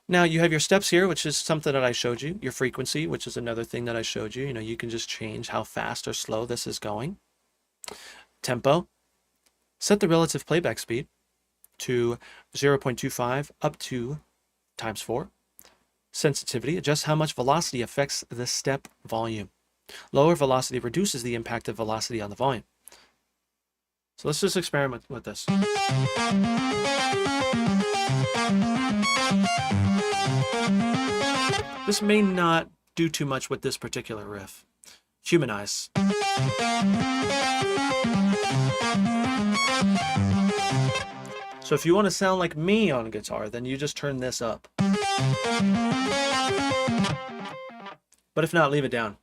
Now you have your steps here, which is something that I showed you. Your frequency, which is another thing that I showed you. You can just change how fast or slow this is going. Tempo. Set the relative playback speed to 0.25 up to ×4. Sensitivity. Adjust how much velocity affects the step volume. Lower velocity reduces the impact of velocity on the volume. So let's just experiment with this. This may not do too much with this particular riff. Humanize. So if you want to sound like me on guitar, then you just turn this up. But if not, leave it down.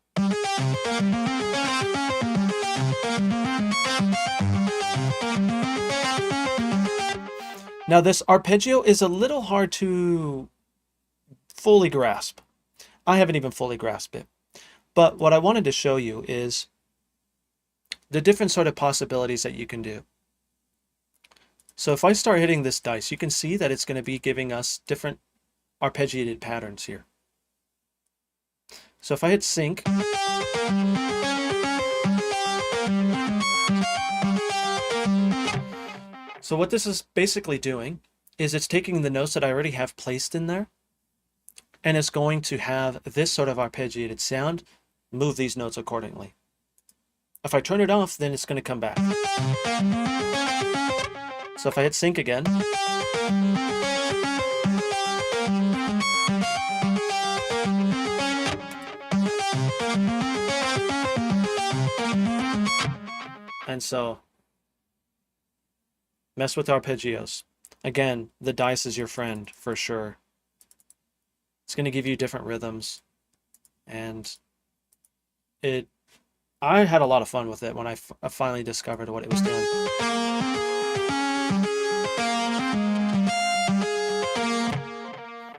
Now this arpeggio is a little hard to fully grasp. I haven't even fully grasped it. But what I wanted to show you is the different sort of possibilities that you can do. So if I start hitting this dice, you can see that it's going to be giving us different arpeggiated patterns here. So if I hit sync, so what this is basically doing is it's taking the notes that I already have placed in there, and it's going to have this sort of arpeggiated sound move these notes accordingly. If I turn it off, then it's going to come back. So if I hit sync again, and so mess with arpeggios. Again, the dice is your friend for sure. It's going to give you different rhythms, and I had a lot of fun with it when I finally discovered what it was doing.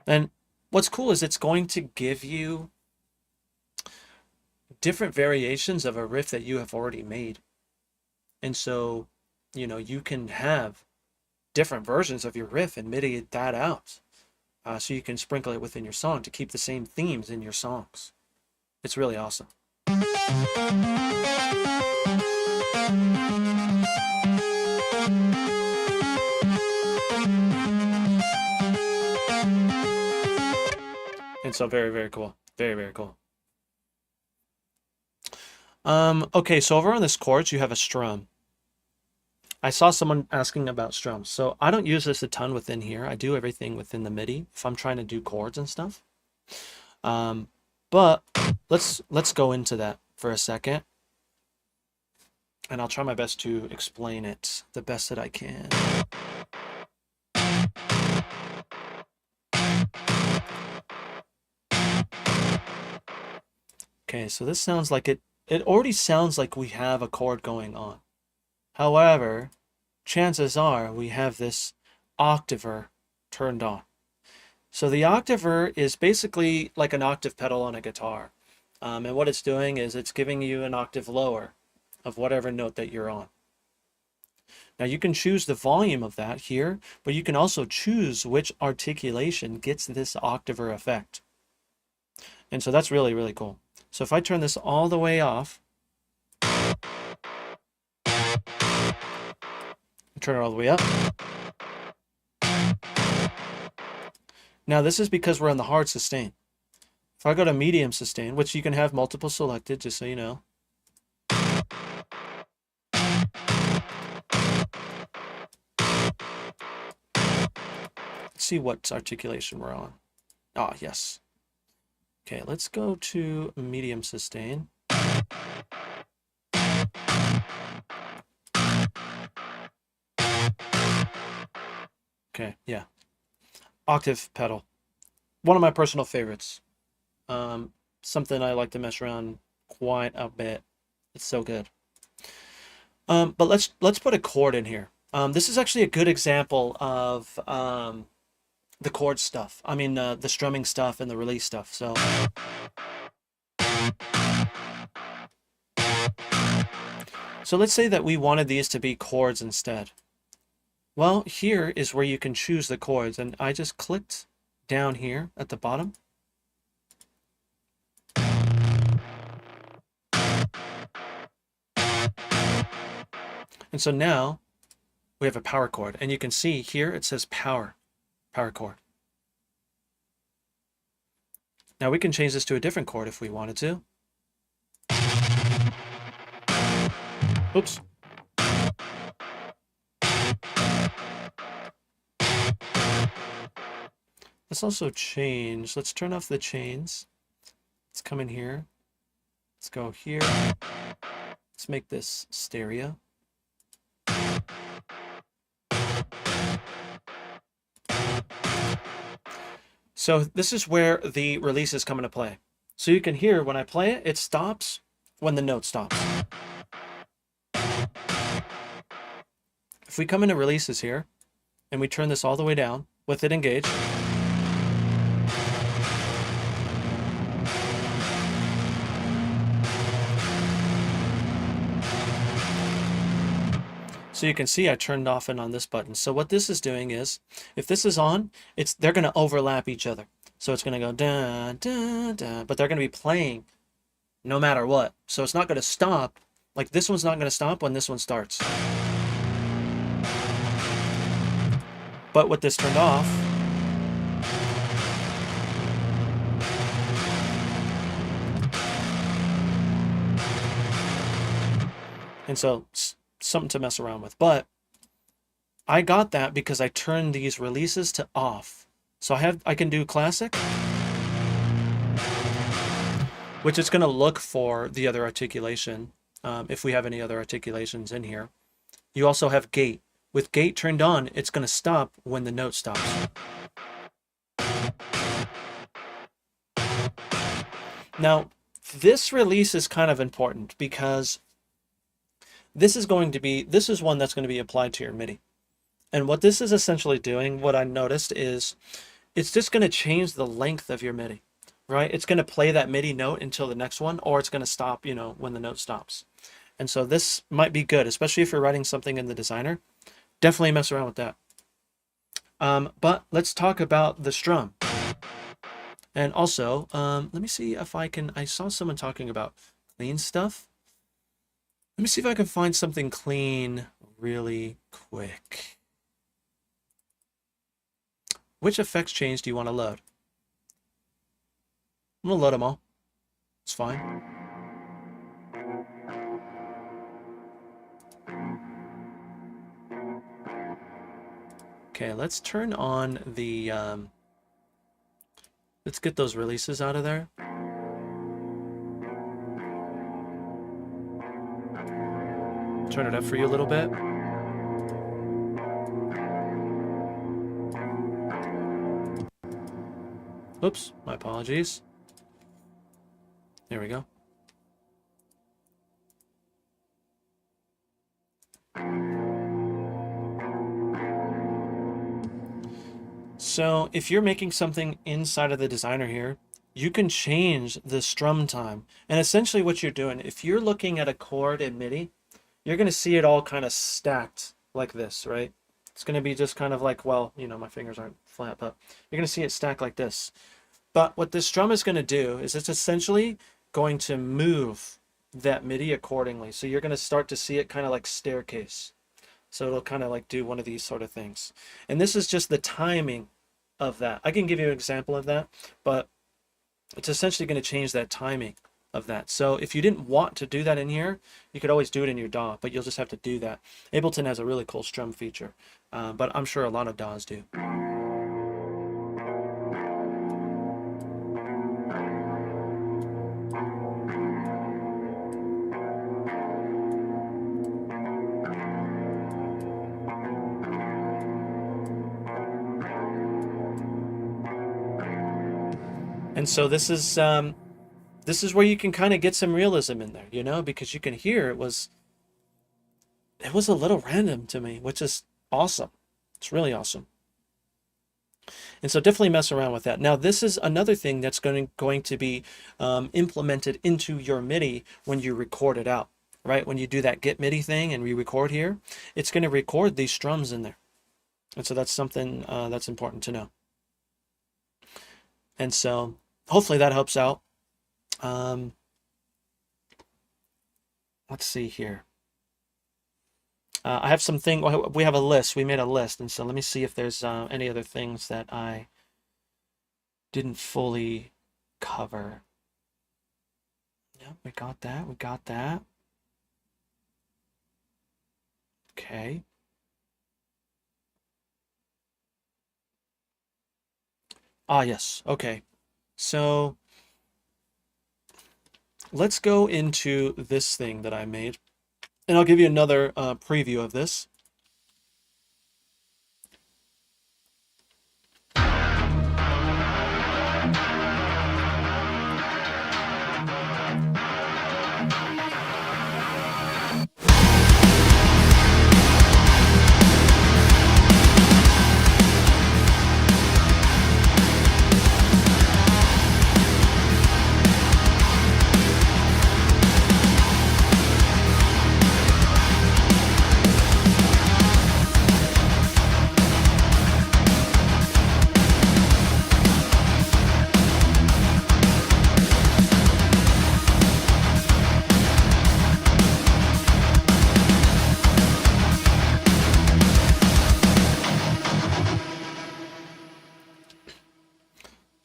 And what's cool is it's going to give you different variations of a riff that you have already made. And so, you can have different versions of your riff and MIDI that out. So you can sprinkle it within your song to keep the same themes in your songs. It's really awesome. And so very, very cool. Very, very cool. Okay, so over on this chords, you have a strum. I saw someone asking about strums. So I don't use this a ton within here. I do everything within the MIDI if I'm trying to do chords and stuff. But let's go into that for a second. And I'll try my best to explain it the best that I can. Okay, so this sounds like it already sounds like we have a chord going on. However, chances are we have this octaver turned on. So the octaver is basically like an octave pedal on a guitar. And what it's doing is it's giving you an octave lower of whatever note that you're on. Now you can choose the volume of that here, but you can also choose which articulation gets this octaver effect. And so that's really, really cool. So if I turn this all the way off, turn it all the way up. Now this is because we're on the hard sustain. If I go to medium sustain, which you can have multiple selected, just so you know. Let's see what articulation we're on. Ah, yes. Okay, let's go to medium sustain. Okay, yeah. Octave pedal. One of my personal favorites. Something I like to mess around quite a bit. It's so good. But let's put a chord in here. This is actually a good example of the chord stuff. I mean, the strumming stuff and the release stuff. So let's say that we wanted these to be chords instead. Well, here is where you can choose the chords, and I just clicked down here at the bottom. And so now we have a power chord, and you can see here it says power chord. Now we can change this to a different chord if we wanted to. Oops. Let's also change. Let's turn off the chains. Let's come in here. Let's go here. Let's make this stereo. So this is where the releases come into play. So you can hear when I play it, it stops when the note stops. If we come into releases here, and we turn this all the way down with it engaged, so you can see I turned off and on this button. So what this is doing is, if this is on, they're going to overlap each other. So it's going to go da, da, da, but they're going to be playing no matter what. So it's not going to stop. Like this one's not going to stop when this one starts. But with this turned off, and so something to mess around with. But I got that because I turned these releases to off. So I can do classic, which is going to look for the other articulation, if we have any other articulations in here. You also have gate, With gate turned on, it's going to stop when the note stops. Now, this release is kind of important because this is one that's going to be applied to your MIDI. And what this is essentially doing, what I noticed is it's just going to change the length of your MIDI, right? It's going to play that MIDI note until the next one, or it's going to stop, when the note stops. And so this might be good, especially if you're writing something in the designer. Definitely mess around with that. But let's talk about the strum. And also, let me see if I saw someone talking about clean stuff. Let me see if I can find something clean really quick. Which effects change do you want to load? I'm going to load them all. It's fine. Okay, let's turn on the... let's get those releases out of there. Turn it up for you a little bit. Oops, my apologies. There we go. So if you're making something inside of the designer here, you can change the strum time. And essentially what you're doing, if you're looking at a chord in MIDI, you're going to see it all kind of stacked like this, right? It's going to be just kind of like, well, my fingers aren't flat, but you're going to see it stacked like this. But what this strum is going to do is it's essentially going to move that MIDI accordingly. So you're going to start to see it kind of like staircase. So it'll kind of like do one of these sort of things. And this is just the timing of that. I can give you an example of that, but it's essentially going to change that timing of that. So if you didn't want to do that in here, you could always do it in your DAW, but you'll just have to do that. Ableton has a really cool strum feature, but I'm sure a lot of DAWs do. And so this is where you can kind of get some realism in there, because you can hear it was a little random to me, which is awesome. It's really awesome. And so definitely mess around with that. Now, this is another thing that's going to be implemented into your MIDI when you record it out, right? When you do that get MIDI thing and we record here, it's going to record these strums in there. And so that's something that's important to know. And so hopefully that helps out. Let's see here. I have we have a list. We made a list. And so let me see if there's any other things that I didn't fully cover. Yep, we got that. We got that. Okay. Yes. Okay. So let's go into this thing that I made, and I'll give you another preview of this.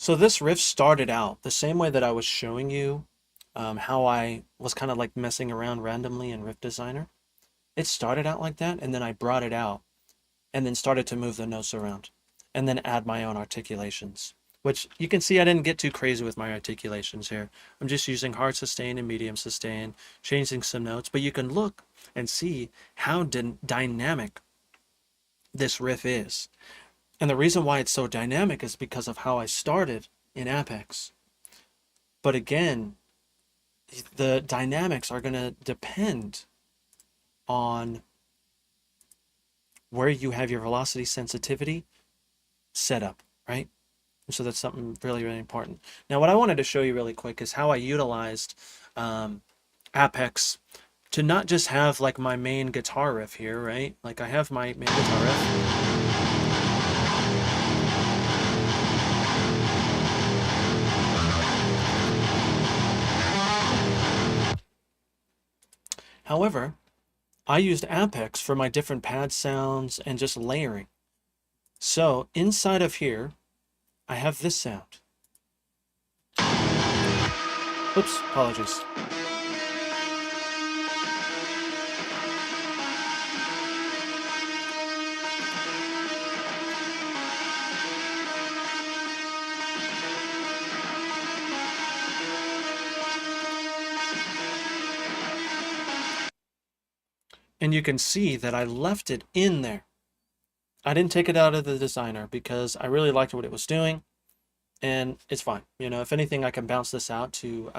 So this riff started out the same way that I was showing you how I was kind of like messing around randomly in Riff Designer. It started out like that, and then I brought it out and then started to move the notes around and then add my own articulations, which you can see I didn't get too crazy with my articulations here. I'm just using hard sustain and medium sustain, changing some notes, but you can look and see how dynamic this riff is. And the reason why it's so dynamic is because of how I started in Appex. But again, the dynamics are going to depend on where you have your velocity sensitivity set up, right? And so that's something really, really important. Now, what I wanted to show you really quick is how I utilized Appex to not just have like my main guitar riff here, right? Like I have my main guitar riff. However, I used Appex for my different pad sounds and just layering. So inside of here, I have this sound. Oops, apologies. And you can see that I left it in there. I didn't take it out of the designer because I really liked what it was doing, and it's fine. You know, if anything, I can bounce this out to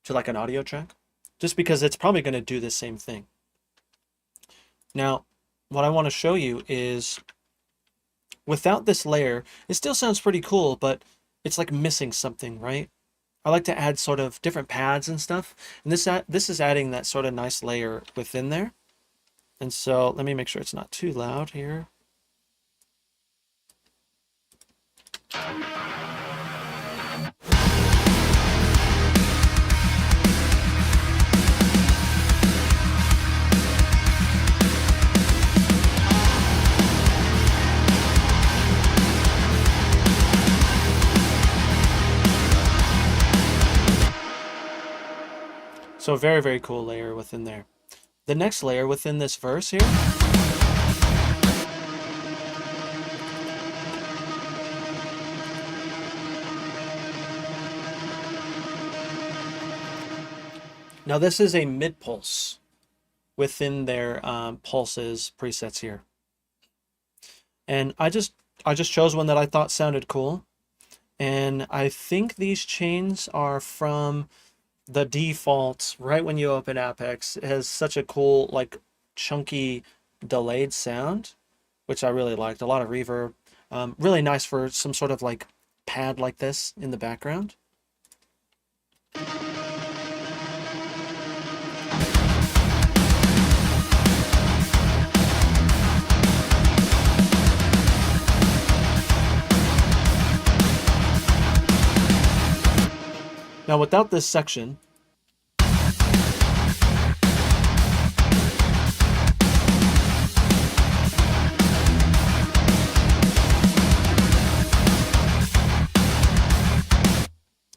like an audio track, just because it's probably going to do the same thing. Now, what I want to show you is without this layer, it still sounds pretty cool, but it's like missing something, right? I like to add sort of different pads and stuff, and this is adding that sort of nice layer within there. And so let me make sure it's not too loud here. So very, very cool layer within there. The next layer within this verse here. Now this is a mid pulse within their pulses presets here. And I just chose one that I thought sounded cool. And I think these chains are from the default right when you open Appex. It has such a cool, like, chunky delayed sound, which I really liked. A lot of reverb. Really nice for some sort of like pad like this in the background. Now, without this section,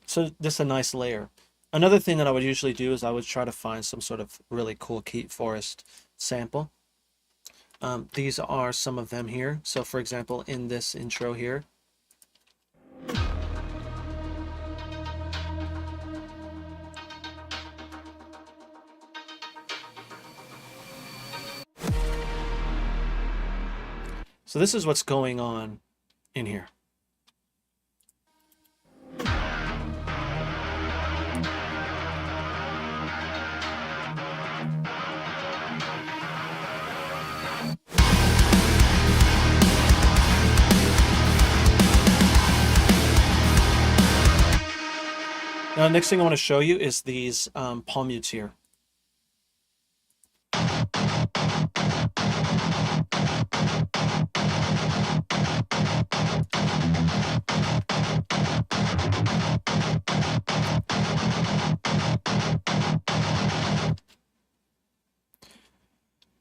so just a nice layer. Another thing that I would usually do is I would try to find some sort of really cool Keat Forest sample. These are some of them here. So for example, in this intro here, so this is what's going on in here. Now, the next thing I want to show you is these palm mutes here.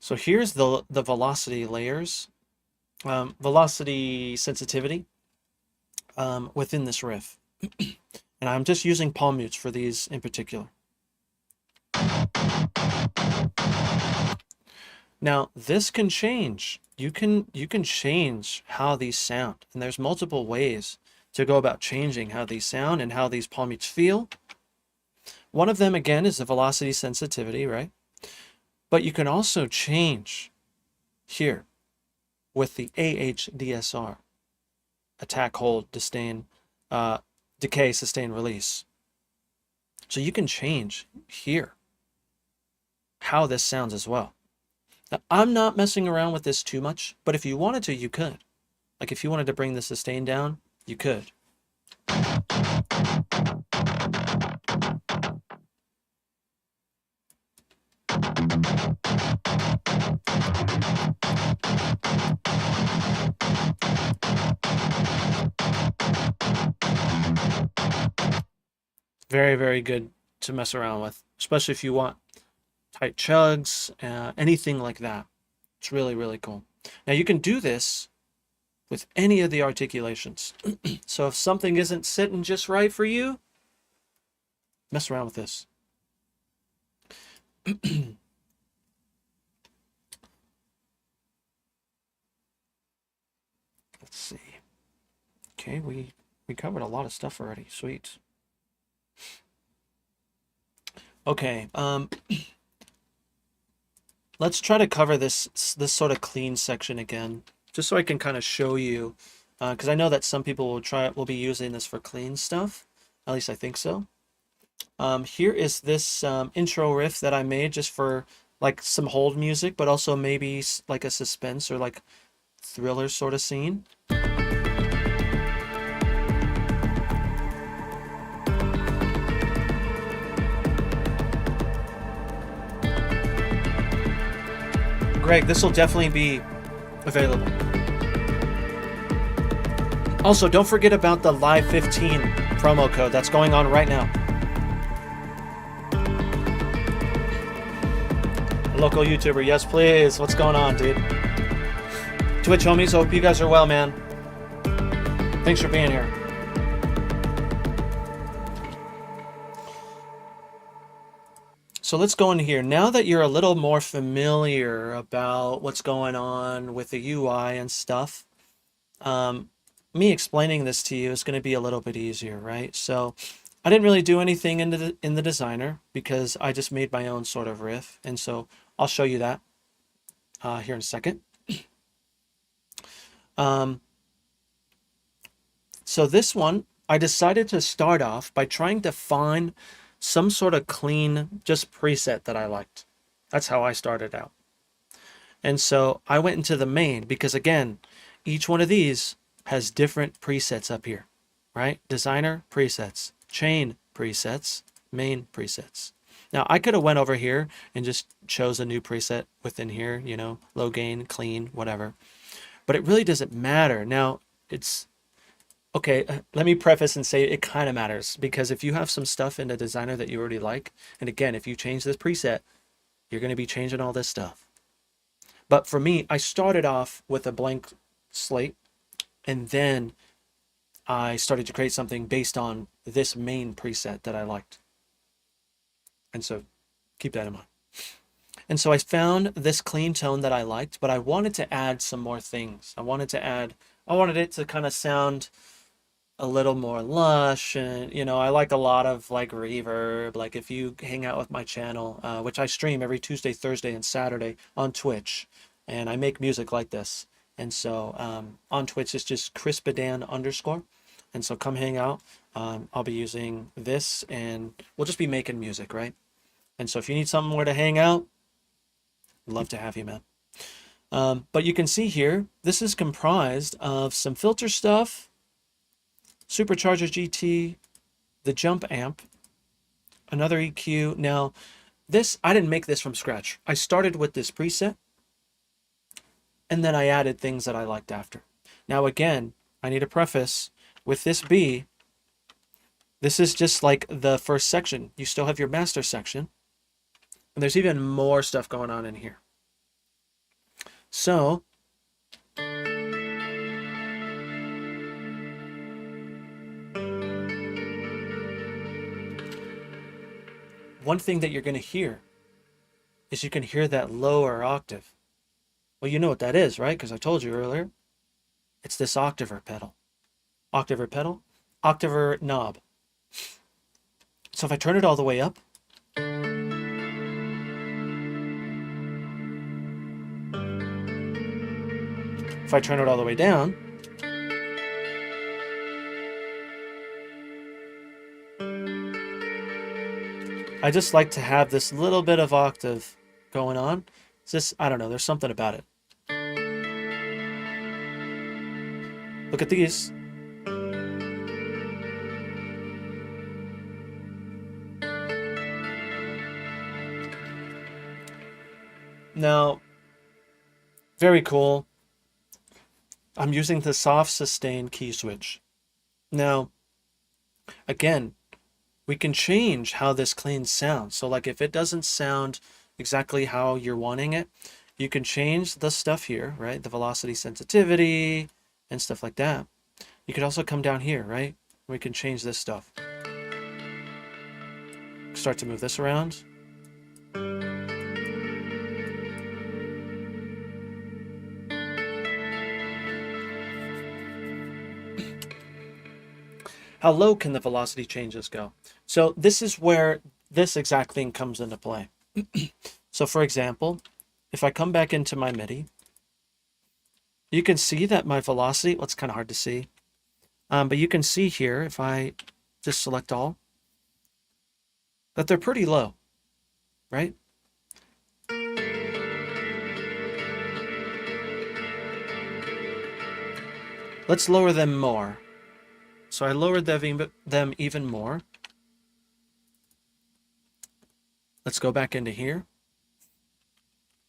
So here's the velocity layers, velocity sensitivity within this riff. And I'm just using palm mutes for these in particular. Now, this can change. You can change how these sound, and there's multiple ways to go about changing how these sound and how these palm mutes feel. One of them, again, is the velocity sensitivity, right? But you can also change here. with the AHDSR, attack, hold, disdain, decay, sustain, release. So you can change here how this sounds as well. Now, I'm not messing around with this too much, but if you wanted to, you could. Like if you wanted to bring the sustain down, you could. Very, very good to mess around with, especially if you want tight chugs, anything like that. It's really, really cool. Now you can do this with any of the articulations. So if something isn't sitting just right for you, mess around with this. Let's see. Okay, we covered a lot of stuff already. Sweet. Okay, let's try to cover this sort of clean section again, just so I can kind of show you, because I know that some people will be using this for clean stuff. At least I think so. Here is this intro riff that I made just for like some hold music, but also maybe like a suspense or like thriller sort of scene. Greg, this will definitely be available. Also, don't forget about the Live 15 promo code that's going on right now. Local YouTuber, yes please. What's going on, dude? Twitch homies, hope you guys are well, man. Thanks for being here. So let's go in here. Now that you're a little more familiar about what's going on with the UI and stuff, me explaining this to you is going to be a little bit easier, right? So I didn't really do anything in the designer because I just made my own sort of riff. And so I'll show you that here in a second. So this one, I decided to start off by trying to find some sort of clean, just preset that I liked. That's how I started out. And so I went into the main because again, each one of these has different presets up here, right? Designer presets, chain presets, main presets. Now I could have went over here and just chose a new preset within here, you know, low gain, clean, whatever. But it really doesn't matter. Now it's okay, let me preface and say it kind of matters because if you have some stuff in the designer that you already like, and again, if you change this preset, you're going to be changing all this stuff. But for me, I started off with a blank slate, and then I started to create something based on this main preset that I liked. And so keep that in mind. And so I found this clean tone that I liked, but I wanted to add some more things. I wanted it to kind of sound a little more lush, and you know, I like a lot of like reverb. Like if you hang out with my channel, which I stream every Tuesday, Thursday, and Saturday on Twitch, and I make music like this. And so on Twitch it's just Chris Bedan _. And so come hang out. I'll be using this, and we'll just be making music, right? And so if you need somewhere to hang out, I'd love to have you, man. But you can see here, this is comprised of some filter stuff, Supercharger GT, the jump amp, another EQ. Now, this, I didn't make this from scratch. I started with this preset, and then I added things that I liked after. Now, again, I need a preface with this B. This is just like the first section. You still have your master section, and there's even more stuff going on in here. So, one thing that you're going to hear is you can hear that lower octave. Well, you know what that is, right? Because I told you earlier. It's this octaver pedal. Octaver pedal, octaver knob. So if I turn it all the way up, If I turn it all the way down, I just like to have this little bit of octave going on. It's just, I don't know, there's something about it. Look at these. Now, very cool. I'm using the soft sustain key switch. Now, again, we can change how this clean sounds. So like if it doesn't sound exactly how you're wanting it, you can change the stuff here, right? The velocity sensitivity and stuff like that. You could also come down here, right? We can change this stuff. Start to move this around. How low can the velocity changes go? So this is where this exact thing comes into play. So for example, if I come back into my MIDI, you can see that my velocity, well, it's kind of hard to see, but you can see here, if I just select all, that they're pretty low, right? Let's lower them more. So I lowered them even more. Let's go back into here.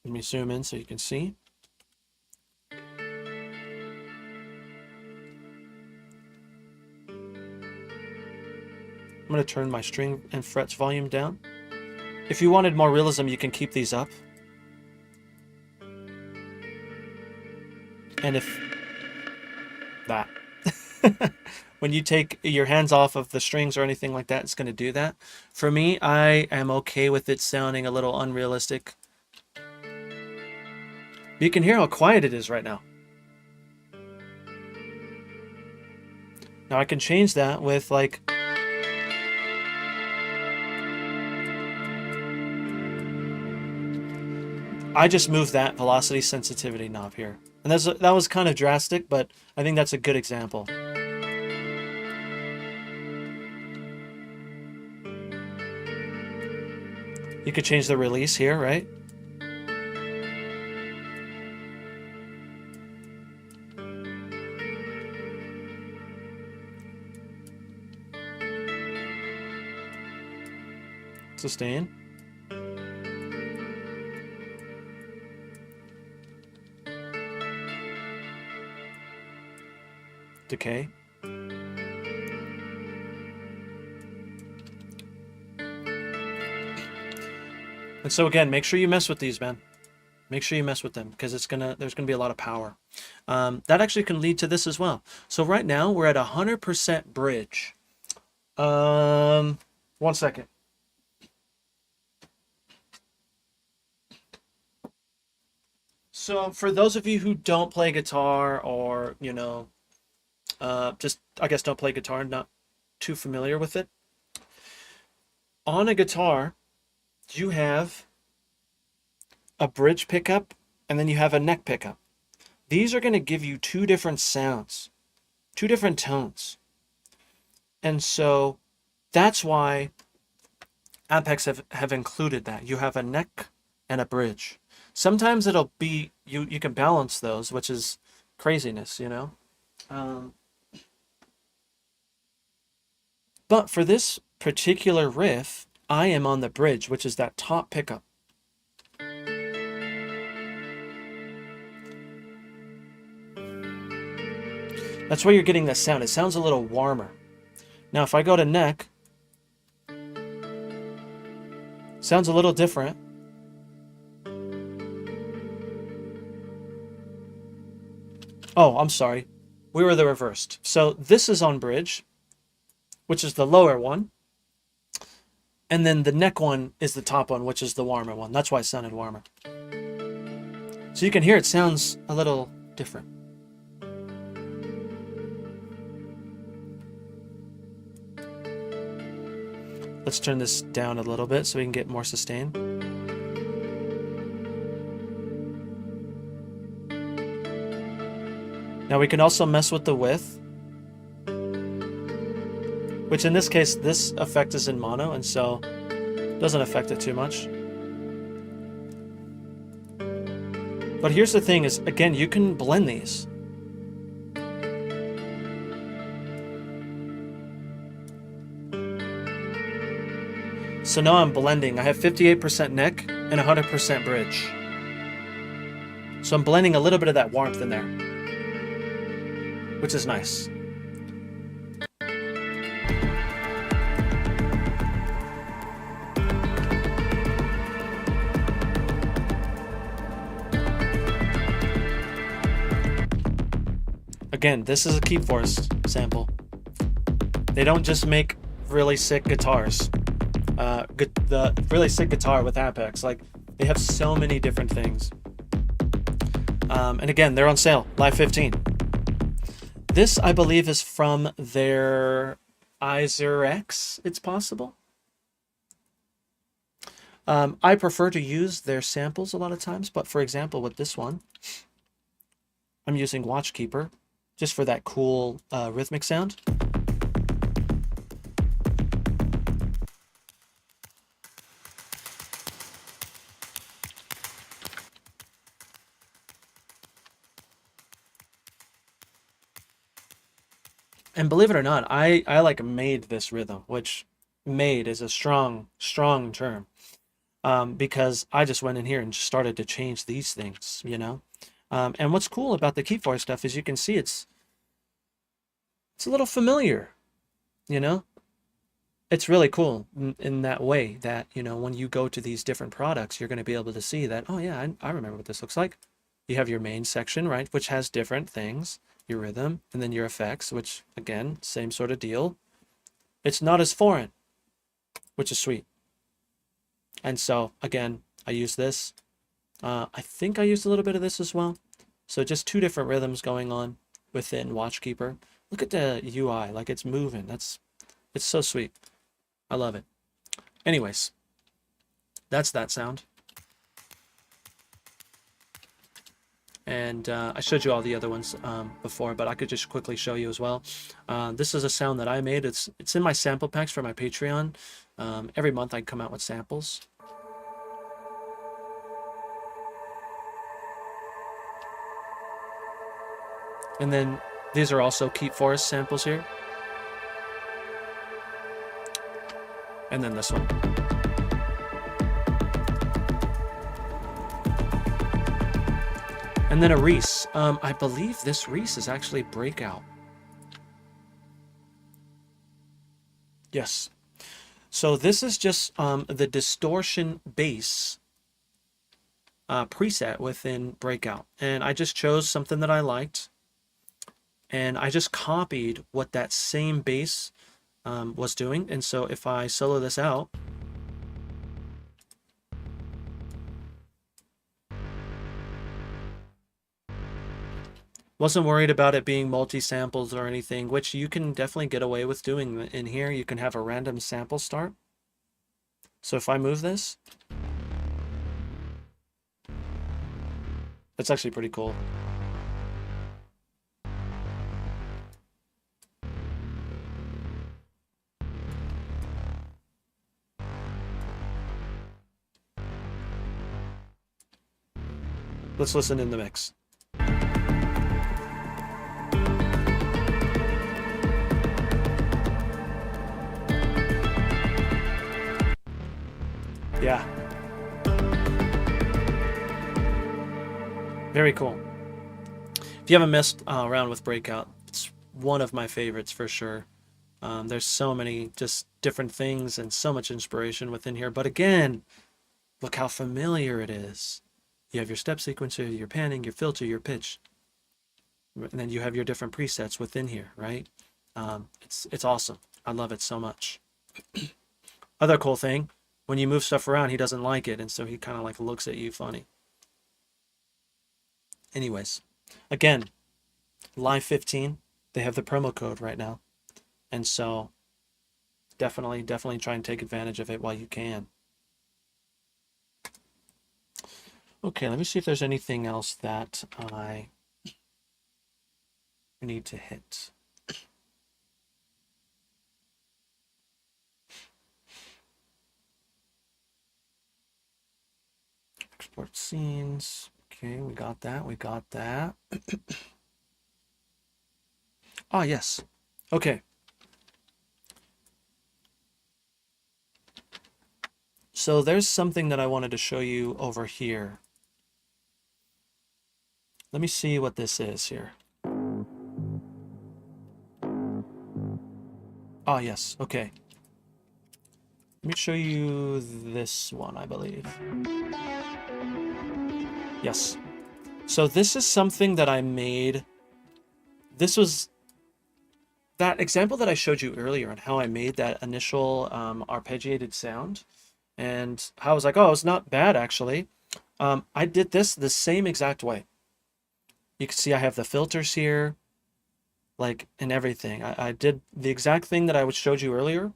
Let me zoom in so you can see. I'm going to turn my string and frets volume down. If you wanted more realism, you can keep these up. And if that. When you take your hands off of the strings or anything like that, it's going to do that. For me, I am okay with it sounding a little unrealistic. You can hear how quiet it is right now. Now I can change that with like... I just moved that velocity sensitivity knob here. And that was kind of drastic, but I think that's a good example. You could change the release here, right? Sustain. Decay. And so again, make sure you mess with these, man. Make sure you mess with them because there's gonna be a lot of power. That actually can lead to this as well. So right now we're at 100% bridge. 1 second. So for those of you who don't play guitar or, you know, just, I guess, don't play guitar, not too familiar with it. On a guitar, you have a bridge pickup and then you have a neck pickup. These are going to give you two different sounds, two different tones. And so that's why Appex have included that. You have a neck and a bridge. Sometimes it'll be, you can balance those, which is craziness, you know? But for this particular riff, I am on the bridge, which is that top pickup. That's where you're getting that sound. It sounds a little warmer. Now, if I go to neck, sounds a little different. Oh, I'm sorry. We were the reversed. So this is on bridge, which is the lower one. And then the neck one is the top one, which is the warmer one. That's why it sounded warmer. So you can hear it sounds a little different. Let's turn this down a little bit so we can get more sustain. Now we can also mess with the width, which in this case, this effect is in mono, and so it doesn't affect it too much. But here's the thing is, again, you can blend these. So now I'm blending. I have 58% neck and 100% bridge. So I'm blending a little bit of that warmth in there, which is nice. Again, this is a Keep Forest sample. They don't just make really sick guitars. The really sick guitar with Appex, like they have so many different things. And again, they're on sale, Live 15. This, I believe, is from their Iser X, it's possible. I prefer to use their samples a lot of times, but for example, with this one, I'm using Watchkeeper just for that cool rhythmic sound. And believe it or not, I like made this rhythm, which made is a strong term, because I just went in here and just started to change these things, you know. And what's cool about the Keep Forest stuff is you can see it's a little familiar, you know. It's really cool in that way that, you know, when you go to these different products, you're going to be able to see that, oh yeah, I remember what this looks like. You have your main section, right, which has different things. Your rhythm, and then your effects, which again, same sort of deal. It's not as foreign, which is sweet. And so again, I use this. I think I used a little bit of this as well. So just two different rhythms going on within Watchkeeper. Look at the UI, like it's moving. It's so sweet. I love it. Anyways, that's that sound. And I showed you all the other ones before, but I could just quickly show you as well. This is a sound that I made. It's in my sample packs for my Patreon. Every month I come out with samples. And then these are also Keep Forest samples here. And then this one. And then a Reese. I believe this Reese is actually Breakout. Yes. So this is just the distortion bass preset within Breakout. And I just chose something that I liked. And I just copied what that same bass was doing. And so if I solo this out, wasn't worried about it being multi-samples or anything, which you can definitely get away with doing in here. You can have a random sample start. So if I move this, that's actually pretty cool. Let's listen in the mix. Yeah. Very cool. If you haven't messed around with Breakout, it's one of my favorites for sure. There's so many just different things and so much inspiration within here. But again, look how familiar it is. You have your step sequencer, your panning, your filter, your pitch. And then you have your different presets within here, right? It's awesome. I love it so much. Other cool thing, when you move stuff around, he doesn't like it, and so he kind of like looks at you funny. Anyways, again, Live 15, they have the promo code right now, and so definitely try and take advantage of it while you can. Okay, let me see if there's anything else that I we need to hit. Export scenes. Okay, we got that. We got that. Ah, yes. Okay. So there's something that I wanted to show you over here. Let me see what this is here. Ah, yes. Okay. Let me show you this one, I believe. Yes. So this is something that I made. This was that example that I showed you earlier on how I made that initial arpeggiated sound. And I was like, oh, it's not bad, actually. I did this the same exact way. You can see I have the filters here, like, and everything. I did the exact thing that I showed you earlier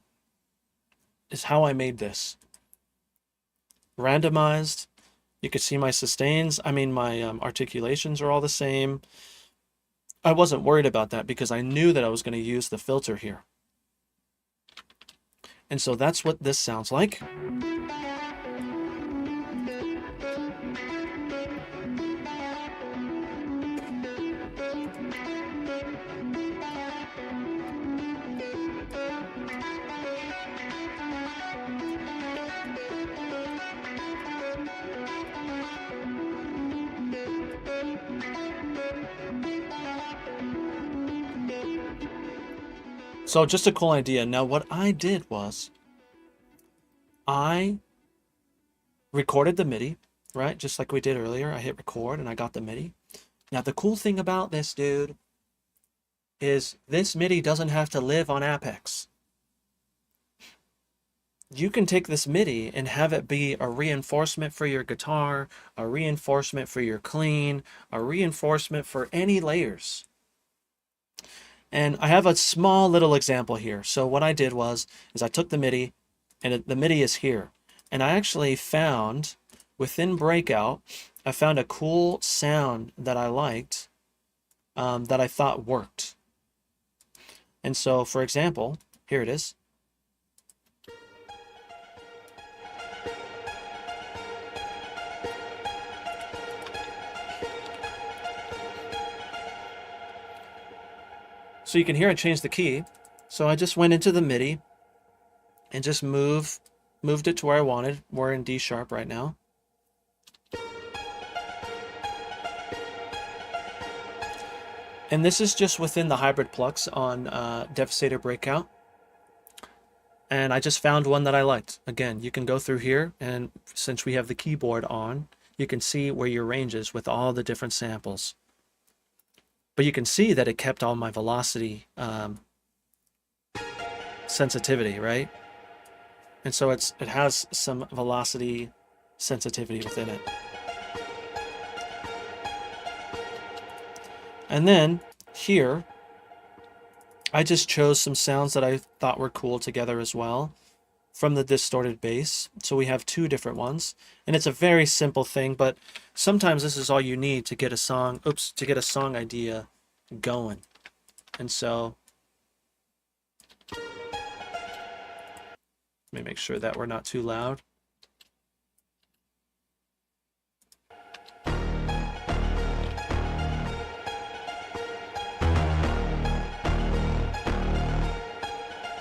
is how I made this. Randomized. You could see my sustains. I mean, my articulations are all the same. I wasn't worried about that because I knew that I was going to use the filter here. And so that's what this sounds like. So just a cool idea. Now what I did was I recorded the MIDI, right? Just like we did earlier. I hit record and I got the MIDI. Now the cool thing about this, dude, is this MIDI doesn't have to live on Appex. You can take this MIDI and have it be a reinforcement for your guitar, a reinforcement for your clean, a reinforcement for any layers. And I have a small little example here. So what I did was, is I took the MIDI, and the MIDI is here. And I actually found, within Breakout, I found a cool sound that I liked, that I thought worked. And so, for example, here it is. So you can hear I changed the key. So I just went into the MIDI and just moved it to where I wanted. We're in D sharp right now. And this is just within the hybrid plucks on Devastator Breakout. And I just found one that I liked. Again, you can go through here, and since we have the keyboard on, you can see where your range is with all the different samples. But you can see that it kept all my velocity sensitivity, right? And so it has some velocity sensitivity within it. And then here, I just chose some sounds that I thought were cool together as well from the distorted bass. So we have two different ones, and it's a very simple thing, but sometimes this is all you need to get a song, to get a song idea going. And so let me make sure that we're not too loud.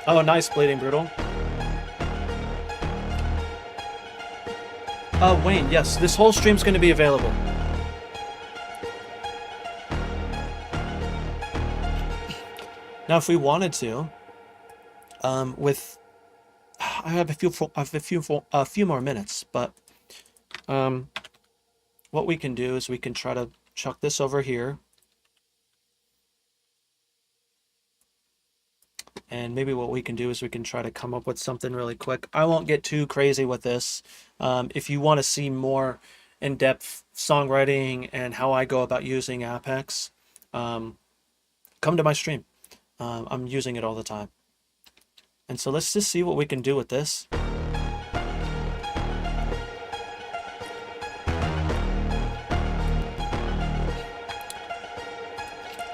Oh, nice, Bleeding Brutal. Wayne, yes, this whole stream's going to be available. Now, if we wanted to, I have a few more minutes, but what we can do is we can try to chuck this over here. And maybe what we can do is we can try to come up with something really quick. I won't get too crazy with this. If you want to see more in-depth songwriting and how I go about using Appex, come to my stream. I'm using it all the time. And so let's just see what we can do with this.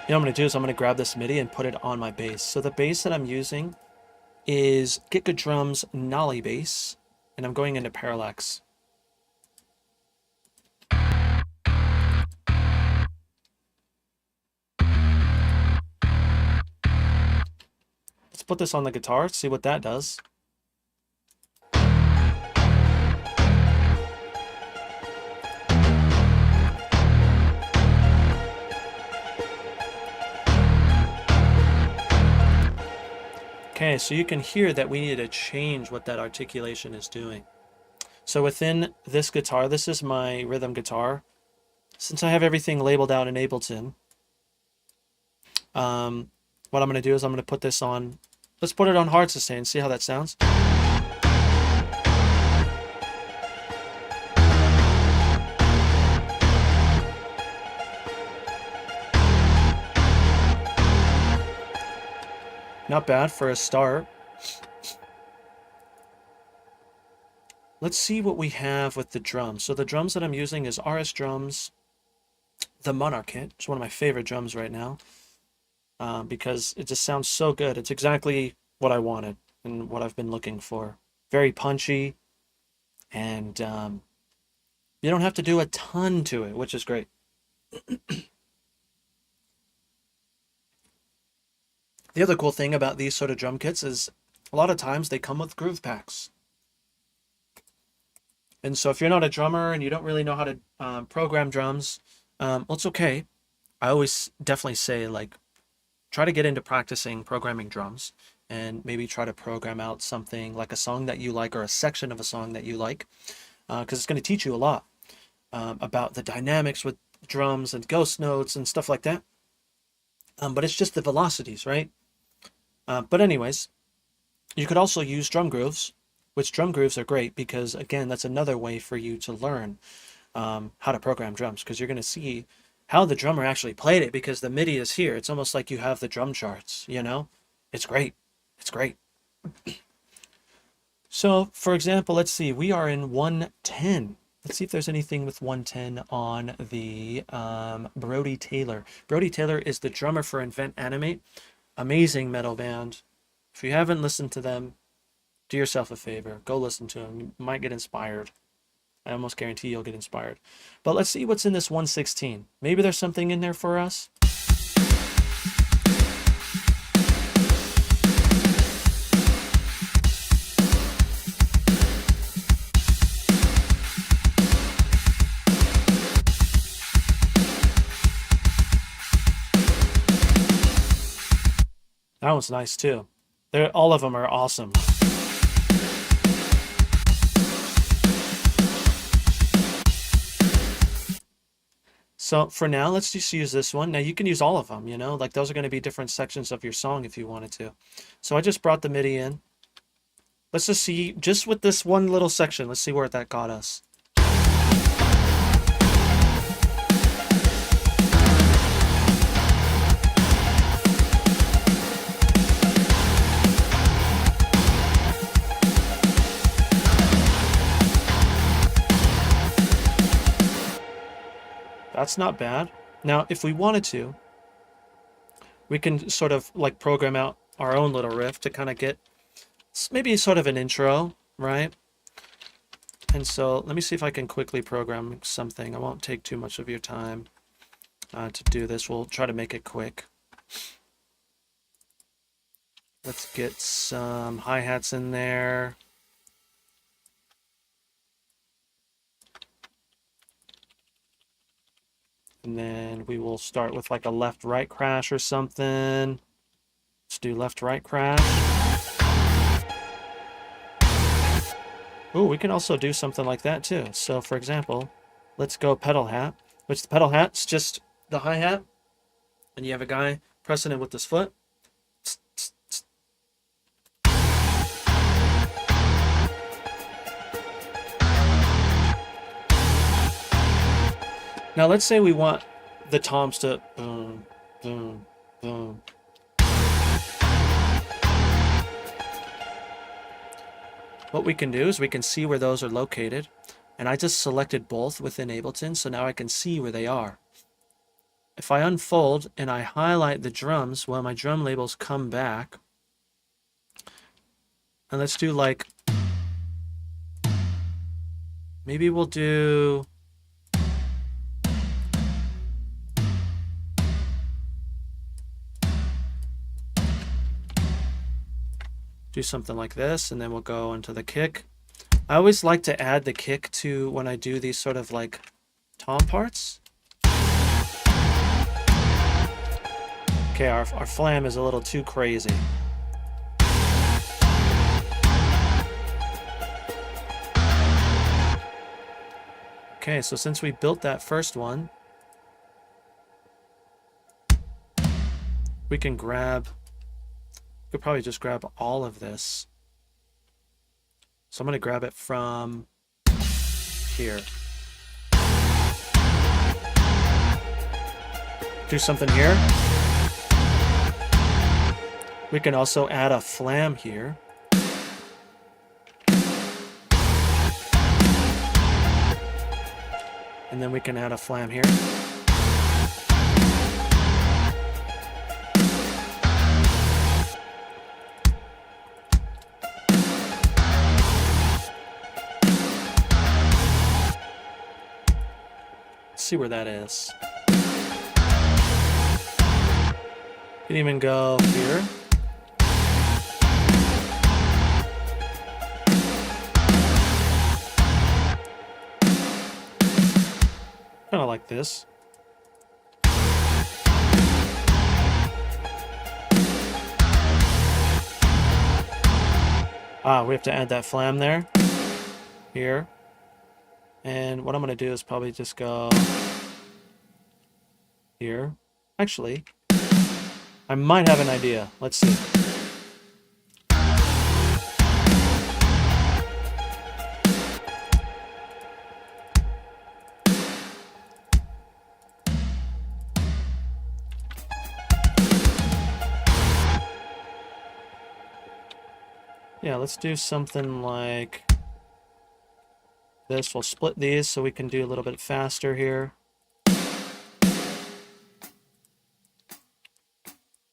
what I'm going to do is I'm going to grab this MIDI and put it on my bass. So the bass that I'm using is Get Good Drums Nolly bass, and I'm going into parallax. Let's put this on the guitar, see what that does. Okay, so you can hear that we need to change what that articulation is doing. So within this guitar, this is my rhythm guitar. Since I have everything labeled out in Ableton, what I'm going to do is I'm going to put this on, let's put it on hard sustain, see how that sounds. Not bad for a start. Let's see what we have with the drums. So the drums that I'm using is RS Drums, the Monarch kit. It's one of my favorite drums right now because it just sounds so good. It's exactly what I wanted and what I've been looking for. Very punchy, and you don't have to do a ton to it, which is great. The other cool thing about these sort of drum kits is a lot of times they come with groove packs. And so if you're not a drummer and you don't really know how to program drums, well, it's okay. I always definitely say, like, try to get into practicing programming drums and maybe try to program out something like a song that you like or a section of a song that you like, because it's going to teach you a lot about the dynamics with drums and ghost notes and stuff like that. But it's just the velocities, right? But anyways, you could also use drum grooves, which drum grooves are great because, again, that's another way for you to learn how to program drums, because you're going to see how the drummer actually played it because the MIDI is here. It's almost like you have the drum charts, you know? It's great. It's great. So, for example, let's see. We are in 110. Let's see if there's anything with 110 on the Brody Taylor. Brody Taylor is the drummer for Invent Animate. Amazing metal band. If you haven't listened to them, do yourself a favor. Go listen to them. You might get inspired. I almost guarantee you'll get inspired. But let's see what's in this 116. Maybe there's something in there for us. That one's nice too. All of them are awesome. So for now, let's just use this one. Now you can use all of them, you know, like those are going to be different sections of your song if you wanted to. So I just brought the MIDI in. Let's just see, just with this one little section, let's see where that got us. That's not bad. Now, if we wanted to, we can sort of like program out our own little riff to kind of get maybe sort of an intro, right? And so let me see if I can quickly program something. I won't take too much of your time to do this. We'll try to make it quick. Let's get some hi-hats in there. And then we will start with like a left-right crash or something. Let's do left-right crash. Ooh, we can also do something like that too. So for example, let's go pedal hat, which the pedal hat's just the hi-hat. And you have a guy pressing it with his foot. Now let's say we want the toms to boom, boom, boom. What we can do is we can see where those are located. And I just selected both within Ableton, so now I can see where they are. if I unfold and I highlight the drums, well, my drum labels come back. And let's do like, maybe we'll do, something like this, and then we'll go into the kick. I always like to add the kick to when I do these sort of like tom parts. Okay, our flam is a little too crazy. Okay, so since we built that first one, we can grab, we could probably just grab all of this. So I'm going to grab it from here. Do something here. We can also add a flam here. And then we can add a flam here. Let's see where that is. Can even go here. Kind of like this. We have to add that flam there. Here. And what I'm going to do is probably just go here. Actually, I might have an idea. Let's see. Yeah, let's do something like this. We'll split these so we can do a little bit faster here.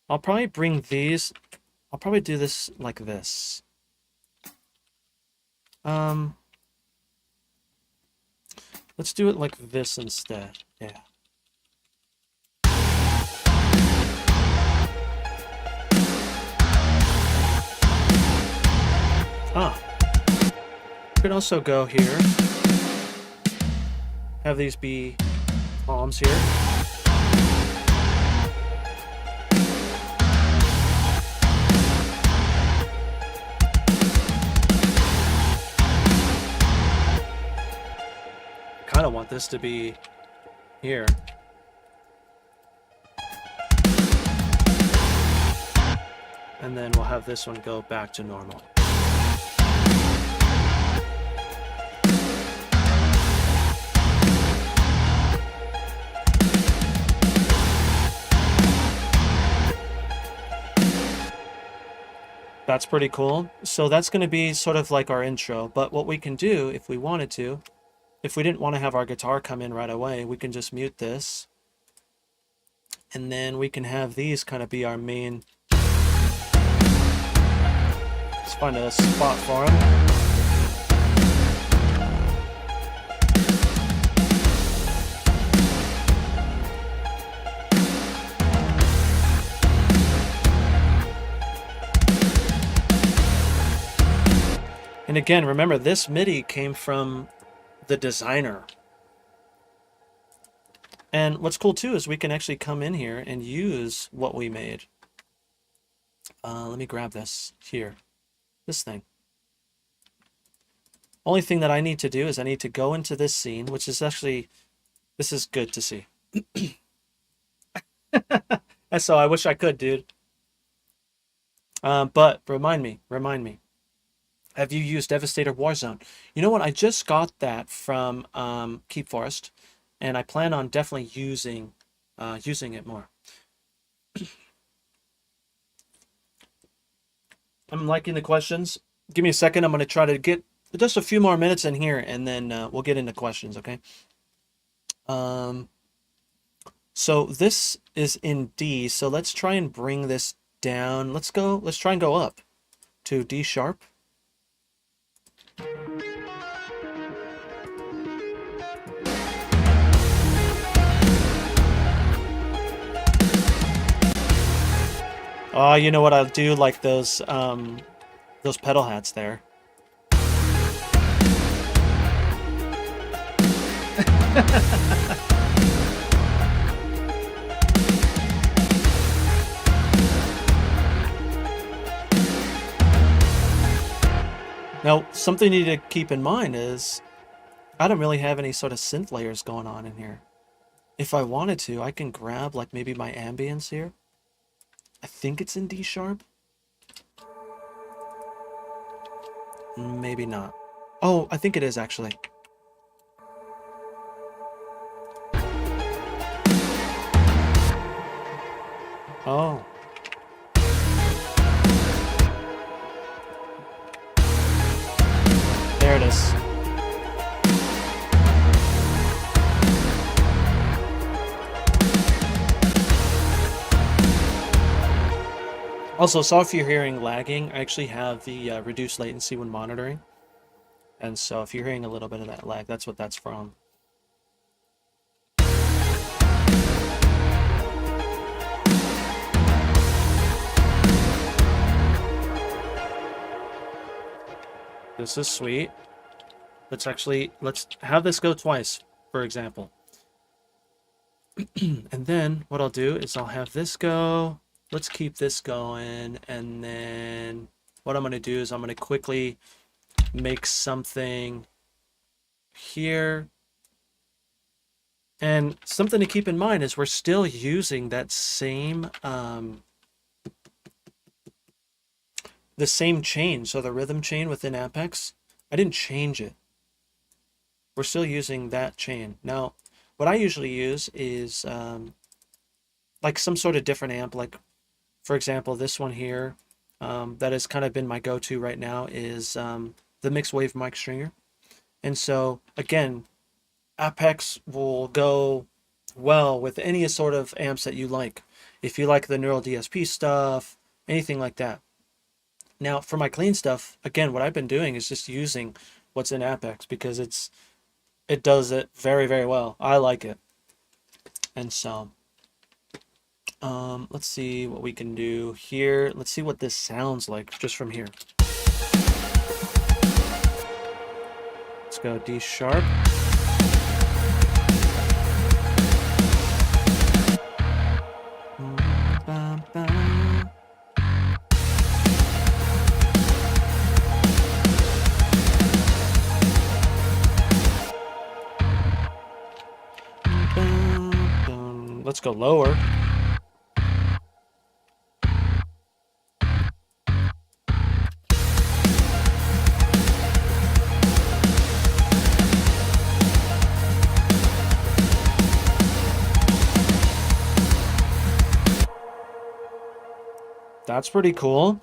I'll probably bring these, I'll probably do this like this. Let's do it like this instead. Yeah. We could also go here. Have these be palms here. Kind of want this to be here. And then we'll have this one go back to normal. That's pretty cool. So that's going to be sort of like our intro. But what we can do, if we wanted to, if we didn't want to have our guitar come in right away, we can just mute this. And then we can have these kind of be our main. Let's find a spot for them. And again, remember, this MIDI came from the designer. And what's cool too is we can actually come in here and use what we made. Let me grab this here. This thing. Only thing that I need to do is I need to go into this scene, which is actually, this is good to see. So I wish I could, dude. But remind me. Have you used Devastator Warzone? You know what? I just got that from Keep Forest, and I plan on definitely using it more. I'm liking the questions. Give me a second. I'm going to try to get just a few more minutes in here, and then we'll get into questions, okay? So this is in D, so let's try and bring this down. Let's try and go up to D sharp. Oh, you know what? I do like those pedal hats there. Now, something you need to keep in mind is I don't really have any sort of synth layers going on in here. If I wanted to, I can grab like maybe my ambience here. I think it's in D sharp. Maybe not. Oh, I think it is actually. Oh. There it is. Also, sorry if you're hearing lagging. I actually have the reduced latency when monitoring. And so if you're hearing a little bit of that lag, that's what that's from. This is sweet. Let's have this go twice, for example. And then what I'll do is I'll have this go. Let's keep this going. And then what I'm going to do is I'm going to quickly make something here. And something to keep in mind is we're still using that same the same chain, so the rhythm chain within Appex. I didn't change it. We're still using that chain. Now, what I usually use is like some sort of different amp, like for example, this one here, that has kind of been my go-to right now is the mixed wave mic stringer. And so again, Appex will go well with any sort of amps that you like. If you like the neural DSP stuff, anything like that. Now, for my clean stuff, again, what I've been doing is just using what's in Appex because it does it very, very well. I like it. And so, let's see what we can do here. Let's see what this sounds like just from here. Let's go D sharp. Let's go lower. That's pretty cool.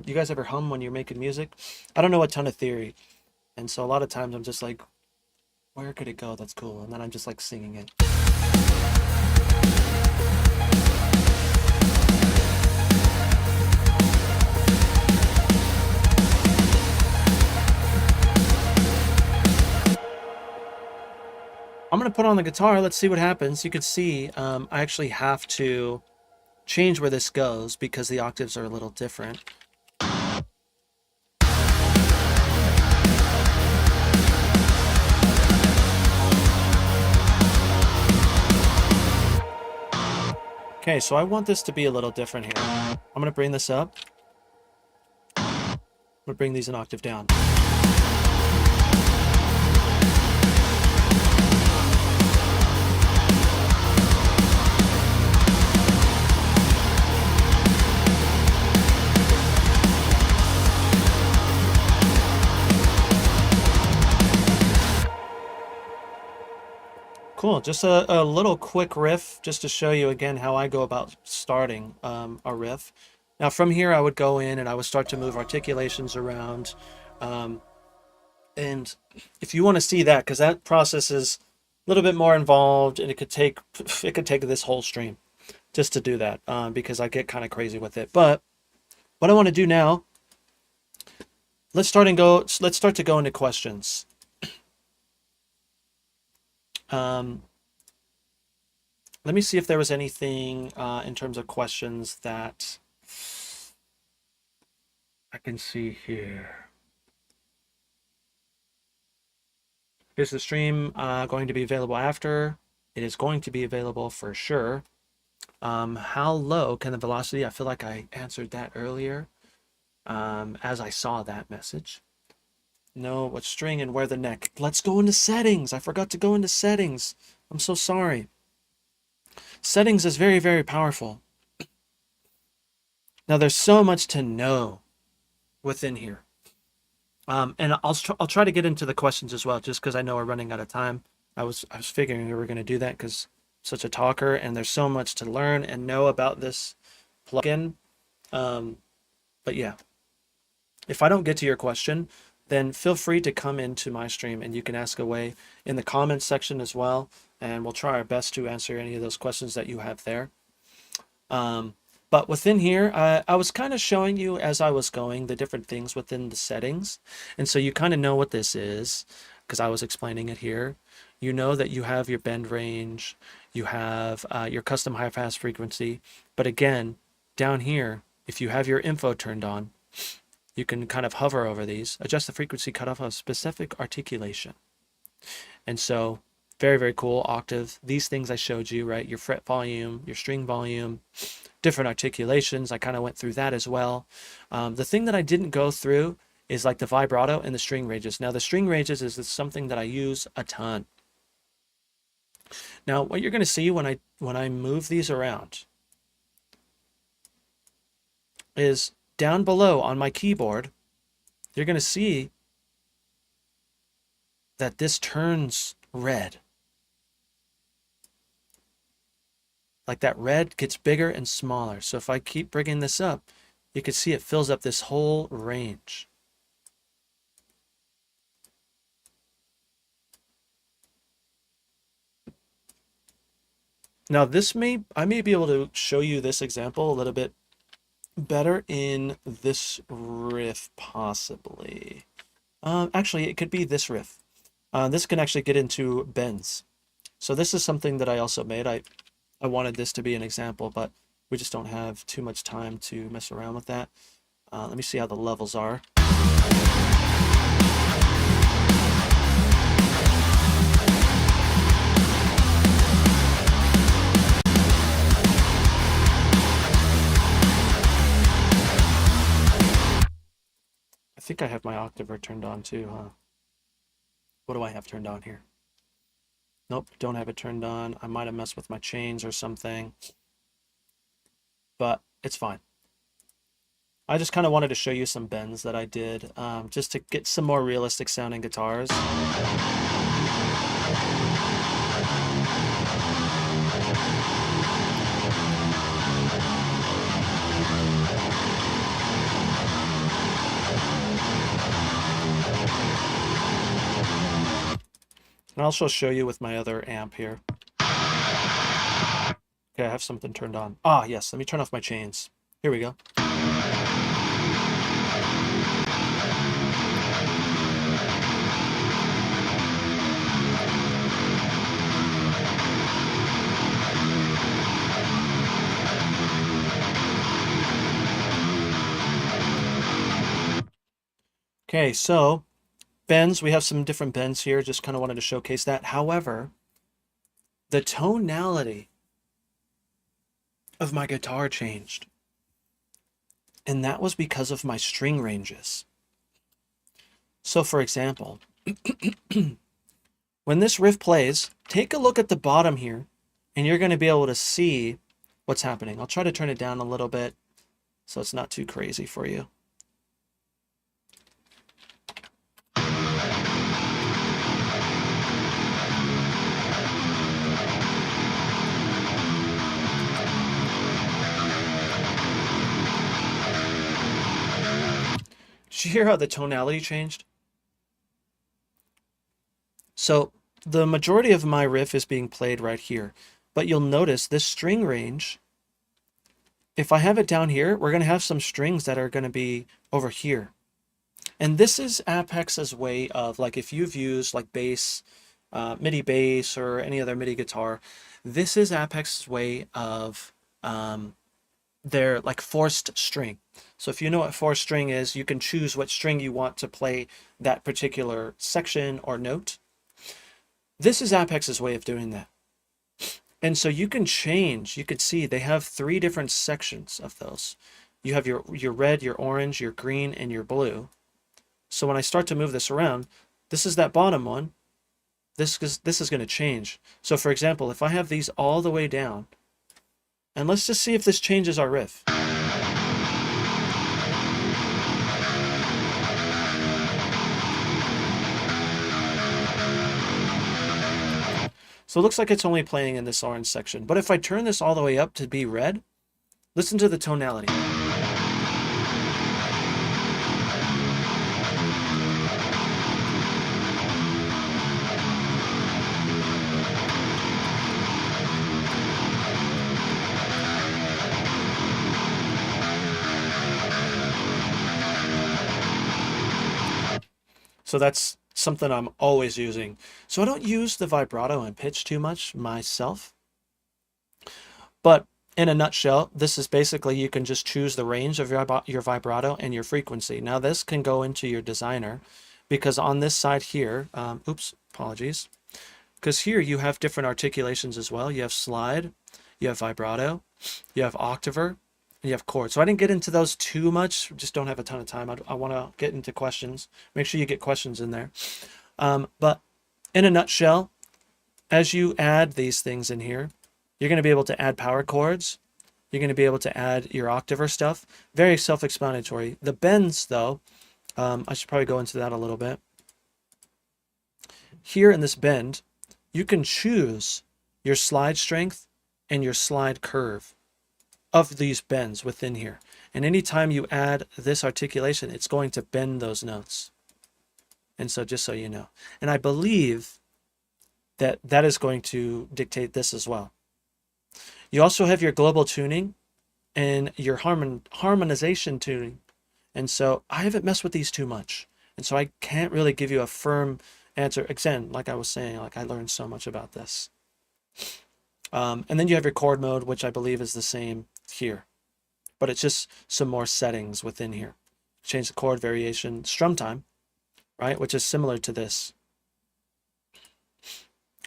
You guys ever hum when you're making music? I don't know a ton of theory, and so a lot of times I'm just like, where could it go? That's cool. And then I'm just like singing it. I'm going to put on the guitar. Let's see what happens. You can see I actually have to change where this goes because the octaves are a little different. Okay, so I want this to be a little different here. I'm going to bring this up. I'm going to bring these an octave down. Cool. Just a little quick riff just to show you again how I go about starting a riff. Now from here I would go in and I would start to move articulations around. Um, and if you want to see that, because that process is a little bit more involved and it could take this whole stream just to do that because I get kind of crazy with it. But what I want to do now, let's start to go into questions. Let me see if there was anything in terms of questions that I can see here. Is the stream going to be available after? It is going to be available for sure. How low can the velocity? I feel like I answered that earlier as I saw that message. No, what string and where the neck? Let's go into settings. I forgot to go into settings. I'm so sorry. Settings is very, very powerful. Now there's so much to know within here. And I'll try to get into the questions as well, just because I know we're running out of time. I was figuring we were going to do that because I'm such a talker, and there's so much to learn and know about this plugin. But yeah, if I don't get to your question, then feel free to come into my stream and you can ask away in the comments section as well, and we'll try our best to answer any of those questions that you have there. But within here, I was kind of showing you as I was going the different things within the settings. And so you kind of know what this is because I was explaining it here. You know that you have your bend range, you have your custom high-pass frequency. But again, down here, if you have your info turned on, you can kind of hover over these, adjust the frequency cutoff of specific articulation. And so very, very cool. Octave, these things I showed you, right? Your fret volume, your string volume, different articulations. I kind of went through that as well. The thing that I didn't go through is like the vibrato and the string ranges. Now the string ranges is something that I use a ton. Now what you're going to see when I move these around is down below on my keyboard, you're going to see that this turns red. Like that red gets bigger and smaller. So if I keep bringing this up, you can see it fills up this whole range. Now I may be able to show you this example a little bit better in this riff possibly. Actually, it could be this riff. This can actually get into bends. So this is something that I also made. I wanted this to be an example, but we just don't have too much time to mess around with that. Let me see how the levels are. I think I have my octaver turned on too, huh? What do I have turned on here? Nope, don't have it turned on. I might have messed with my chains or something, but it's fine. I just kind of wanted to show you some bends that I did just to get some more realistic sounding guitars. And I'll also show you with my other amp here. Okay, I have something turned on. Ah, yes, let me turn off my chains. Here we go. Okay, so bends, we have some different bends here, just kind of wanted to showcase that. However, the tonality of my guitar changed. And that was because of my string ranges. So for example, when this riff plays, take a look at the bottom here, and you're going to be able to see what's happening. I'll try to turn it down a little bit so it's not too crazy for you. Did you hear how the tonality changed? So the majority of my riff is being played right here, but you'll notice this string range, if I have it down here, we're going to have some strings that are going to be over here. And this is Appex's way of, like, if you've used like bass, MIDI bass, or any other MIDI guitar, this is Appex's way of their like forced string. So if you know what forced string is, you can choose what string you want to play that particular section or note. This is Appex's way of doing that. And so you can change, you could see they have 3 different sections of those. You have your red, your orange, your green, and your blue. So when I start to move this around, this is that bottom one. This is going to change. So for example, if I have these all the way down, and let's just see if this changes our riff. So it looks like it's only playing in this orange section. But if I turn this all the way up to be red, listen to the tonality. So that's something I'm always using. So I don't use the vibrato and pitch too much myself. But in a nutshell, this is basically, you can just choose the range of your vibrato and your frequency. Now this can go into your designer, because on this side here, oops, apologies. Because here you have different articulations as well. You have slide, you have vibrato, you have octaver, and you have chord. So I didn't get into those too much, just don't have a ton of time. I want to get into questions. Make sure you get questions in there. But in a nutshell, as you add these things in here, you're going to be able to add power chords. You're going to be able to add your octaver stuff. Very self-explanatory. The bends, though, I should probably go into that a little bit. Here in this bend, you can choose your slide strength and your slide curve of these bends within here. And anytime you add this articulation, it's going to bend those notes. And so just so you know. And I believe that that is going to dictate this as well. You also have your global tuning and your harmonization tuning. And so I haven't messed with these too much. And so I can't really give you a firm answer. Again, like I was saying, like I learned so much about this. And then you have your chord mode, which I believe is the same here. But it's just some more settings within here. Change the chord variation, strum time, right? Which is similar to this.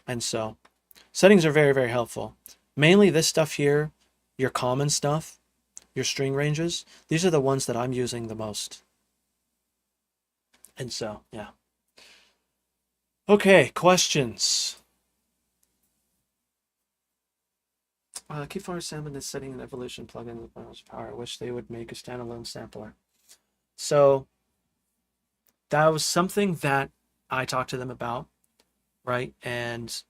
And so settings are very, very helpful. Mainly this stuff here, your common stuff, your string ranges, these are the ones that I'm using the most. And so, yeah. Okay, questions. Keep forward sampling is setting an evolution plugin with power. I wish they would make a standalone sampler. So that was something that I talked to them about, right? And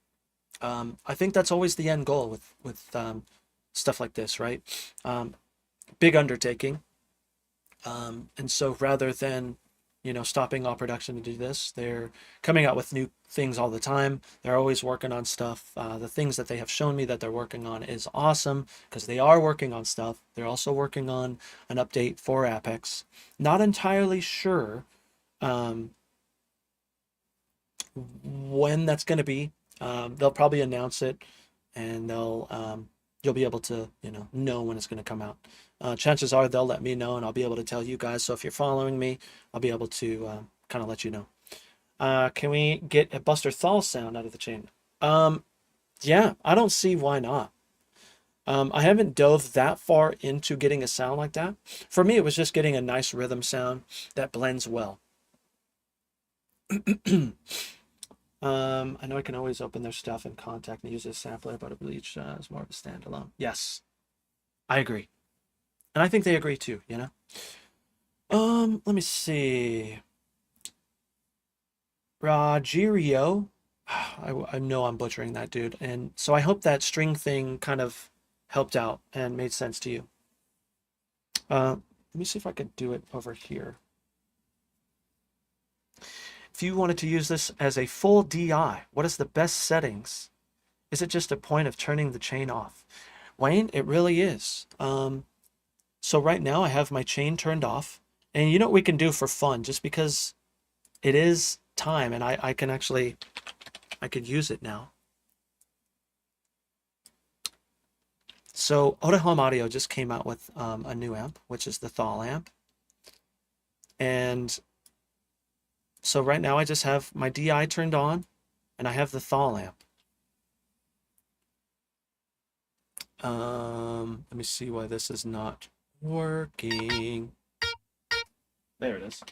I think that's always the end goal with stuff like this, right? Big undertaking. And so rather than, you know, stopping all production to do this, they're coming out with new things all the time. They're always working on stuff. The things that they have shown me that they're working on is awesome, because they are working on stuff. They're also working on an update for Appex. Not entirely sure when that's going to be. They'll probably announce it, and you'll be able to know when it's going to come out. Chances are they'll let me know, and I'll be able to tell you guys. So if you're following me, I'll be able to kind of let you know. Can we get a Buster Thal sound out of the chain? Yeah, I don't see why not. I haven't dove that far into getting a sound like that. For me, it was just getting a nice rhythm sound that blends well. I know I can always open their stuff in Contact and use a sampler, but a Bleach is more of a standalone. Yes, I agree. And I think they agree too, you know? Let me see. Rogerio. I know I'm butchering that, dude. And so I hope that string thing kind of helped out and made sense to you. Let me see if I could do it over here. If you wanted to use this as a full DI, what is the best settings? Is it just a point of turning the chain off? Wayne, it really is. So right now I have my chain turned off. And you know what we can do for fun, just because it is time and I can actually, I could use it now. So Home Audio just came out with a new amp, which is the Thal amp. And so right now I just have my DI turned on and I have the Thal amp. Let me see why this is not working. There it is.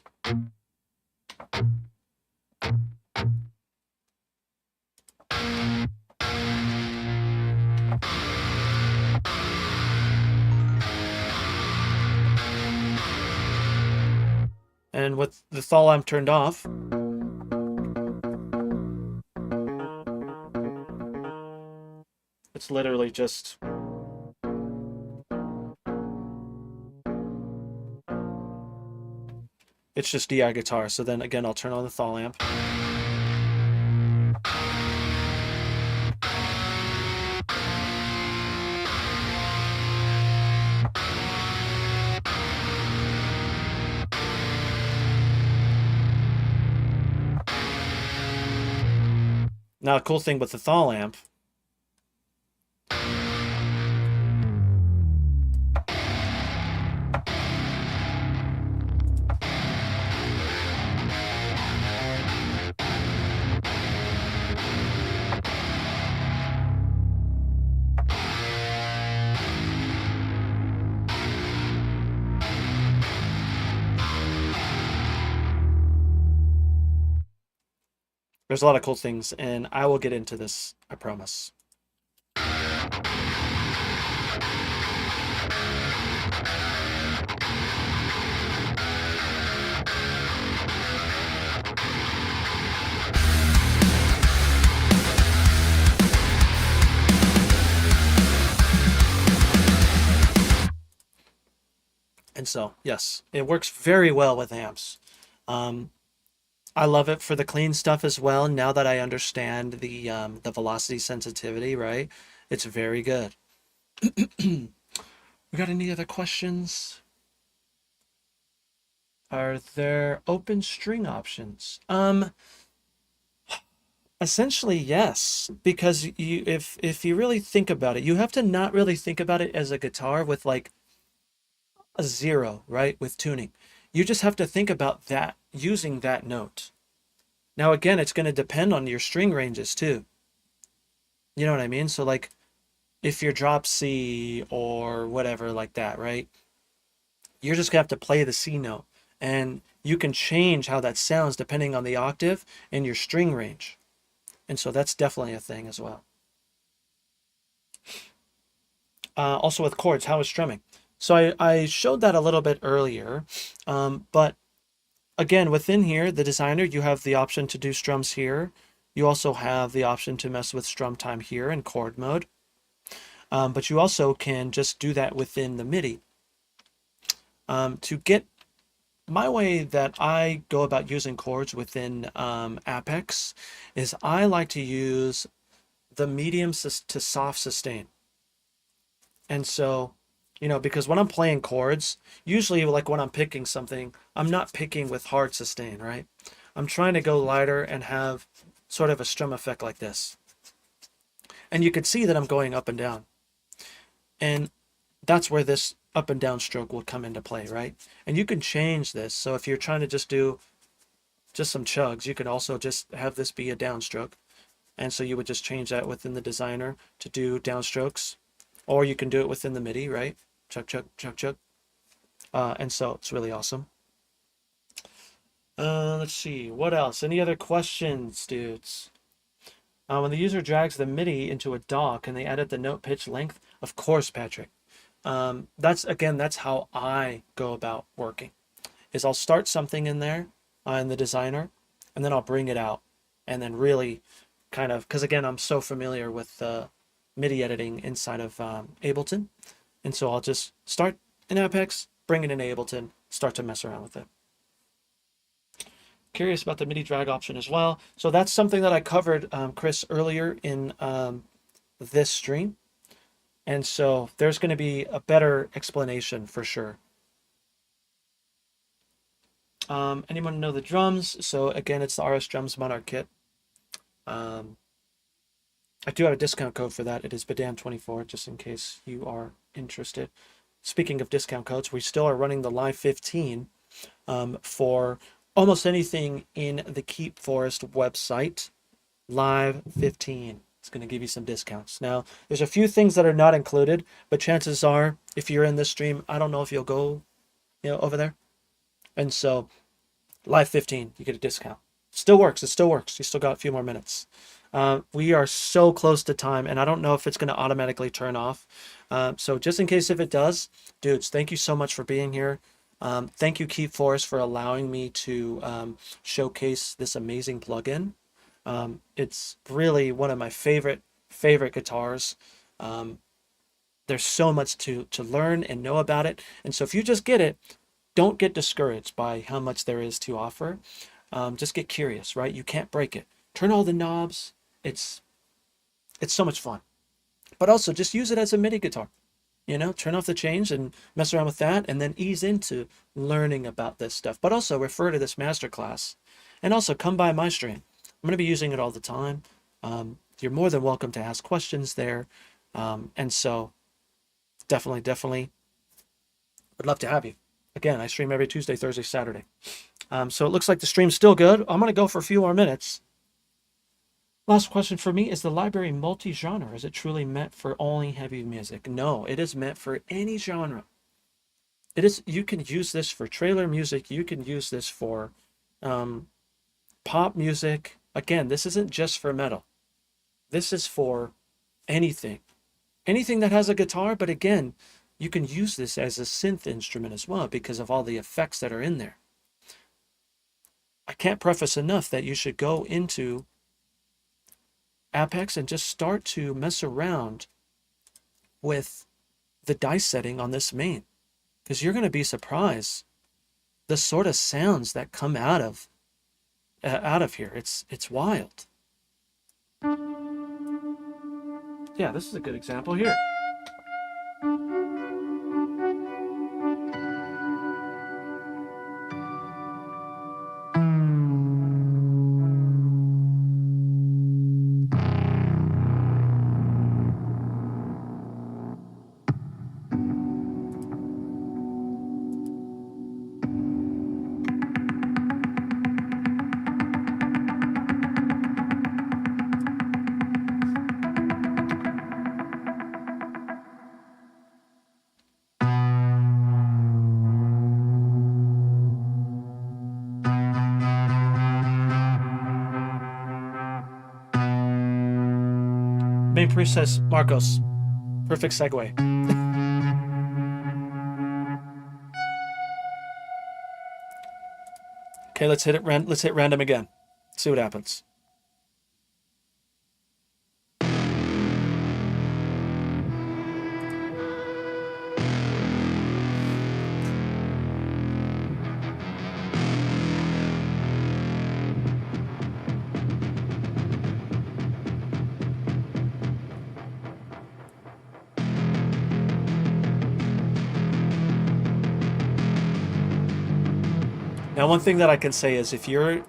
And with the Thal amp turned off, it's literally just DI guitar. So then again, I'll turn on the Thal amp. Now, a cool thing with the Thal amp, there's a lot of cool things, and I will get into this, I promise. And so, yes, it works very well with amps. I love it for the clean stuff as well. Now that I understand the velocity sensitivity, right? It's very good. We got any other questions? Are there open string options? Essentially, yes, because if you really think about it, you have to not really think about it as a guitar with like a zero, right? With tuning. You just have to think about that, using that note. Now, again, it's going to depend on your string ranges too. You know what I mean? So like if you're drop C or whatever like that, right? You're just gonna have to play the C note. And you can change how that sounds depending on the octave and your string range. And so that's definitely a thing as well. Also with chords, how is strumming? So I showed that a little bit earlier, but again, within here, the designer, you have the option to do strums here. You also have the option to mess with strum time here in chord mode. But you also can just do that within the MIDI. To get my way that I go about using chords within Appex is I like to use the medium to soft sustain. And so, you know, because when I'm playing chords, usually like when I'm picking something, I'm not picking with hard sustain, right? I'm trying to go lighter and have sort of a strum effect like this. And you can see that I'm going up and down. And that's where this up and down stroke will come into play, right? And you can change this. So if you're trying to just do just some chugs, you can also just have this be a downstroke. And so you would just change that within the designer to do downstrokes. Or you can do it within the MIDI, right? Chug, chug, chug, chug. And so it's really awesome. Let's see. What else? Any other questions, dudes? When the user drags the MIDI into a DAW, can they edit the note pitch length? Of course, Patrick. That's how I go about working. Is I'll start something in there in the designer, and then I'll bring it out, and then really kind of, because again, I'm so familiar with MIDI editing inside of Ableton, and so I'll just start in Appex, bring it in Ableton, start to mess around with it. curious about the MIDI drag option as well. So that's something that I covered, Chris, earlier in this stream. And so there's going to be a better explanation for sure. Anyone know the drums? So again, it's the RS Drums Monarch kit. I do have a discount code for that. It is Bedan24, just in case you are interested. Speaking of discount codes, we still are running the Live 15 for almost anything in the Keep Forest website. Live 15. It's going to give you some discounts. Now, there's a few things that are not included, but chances are, if you're in this stream, I don't know if you'll go, over there. And so, Live 15, you get a discount. Still works. It still works. You still got a few more minutes. We are so close to time, and I don't know if it's going to automatically turn off. So just in case if it does, dudes, thank you so much for being here. Thank you, Keep Forest, for allowing me to showcase this amazing plugin. It's really one of my favorite guitars. There's so much to learn and know about it. And so if you just get it, don't get discouraged by how much there is to offer. Just get curious, right? You can't break it. Turn all the knobs. It's so much fun. But also just use it as a MIDI guitar. Turn off the chains and mess around with that, and then ease into learning about this stuff. But also refer to this masterclass, and also come by my stream. I'm going to be using it all the time. You're more than welcome to ask questions there. And so definitely would love to have you. Again, I stream every Tuesday, Thursday, Saturday. So it looks like the stream's still good. I'm going to go for a few more minutes. Last question for me, is the library multi-genre? Is it truly meant for only heavy music? No, it is meant for any genre. It is. You can use this for trailer music. You can use this for pop music. Again, this isn't just for metal. This is for anything. Anything that has a guitar, but again, you can use this as a synth instrument as well because of all the effects that are in there. I can't preface enough that you should go into Appex and just start to mess around with the dice setting on this main, because you're going to be surprised the sort of sounds that come out of here. It's wild. Yeah, this is a good example here. Main priest says, Marcos, perfect segue. Okay, let's hit random again. See what happens. Now, one thing that I can say is if you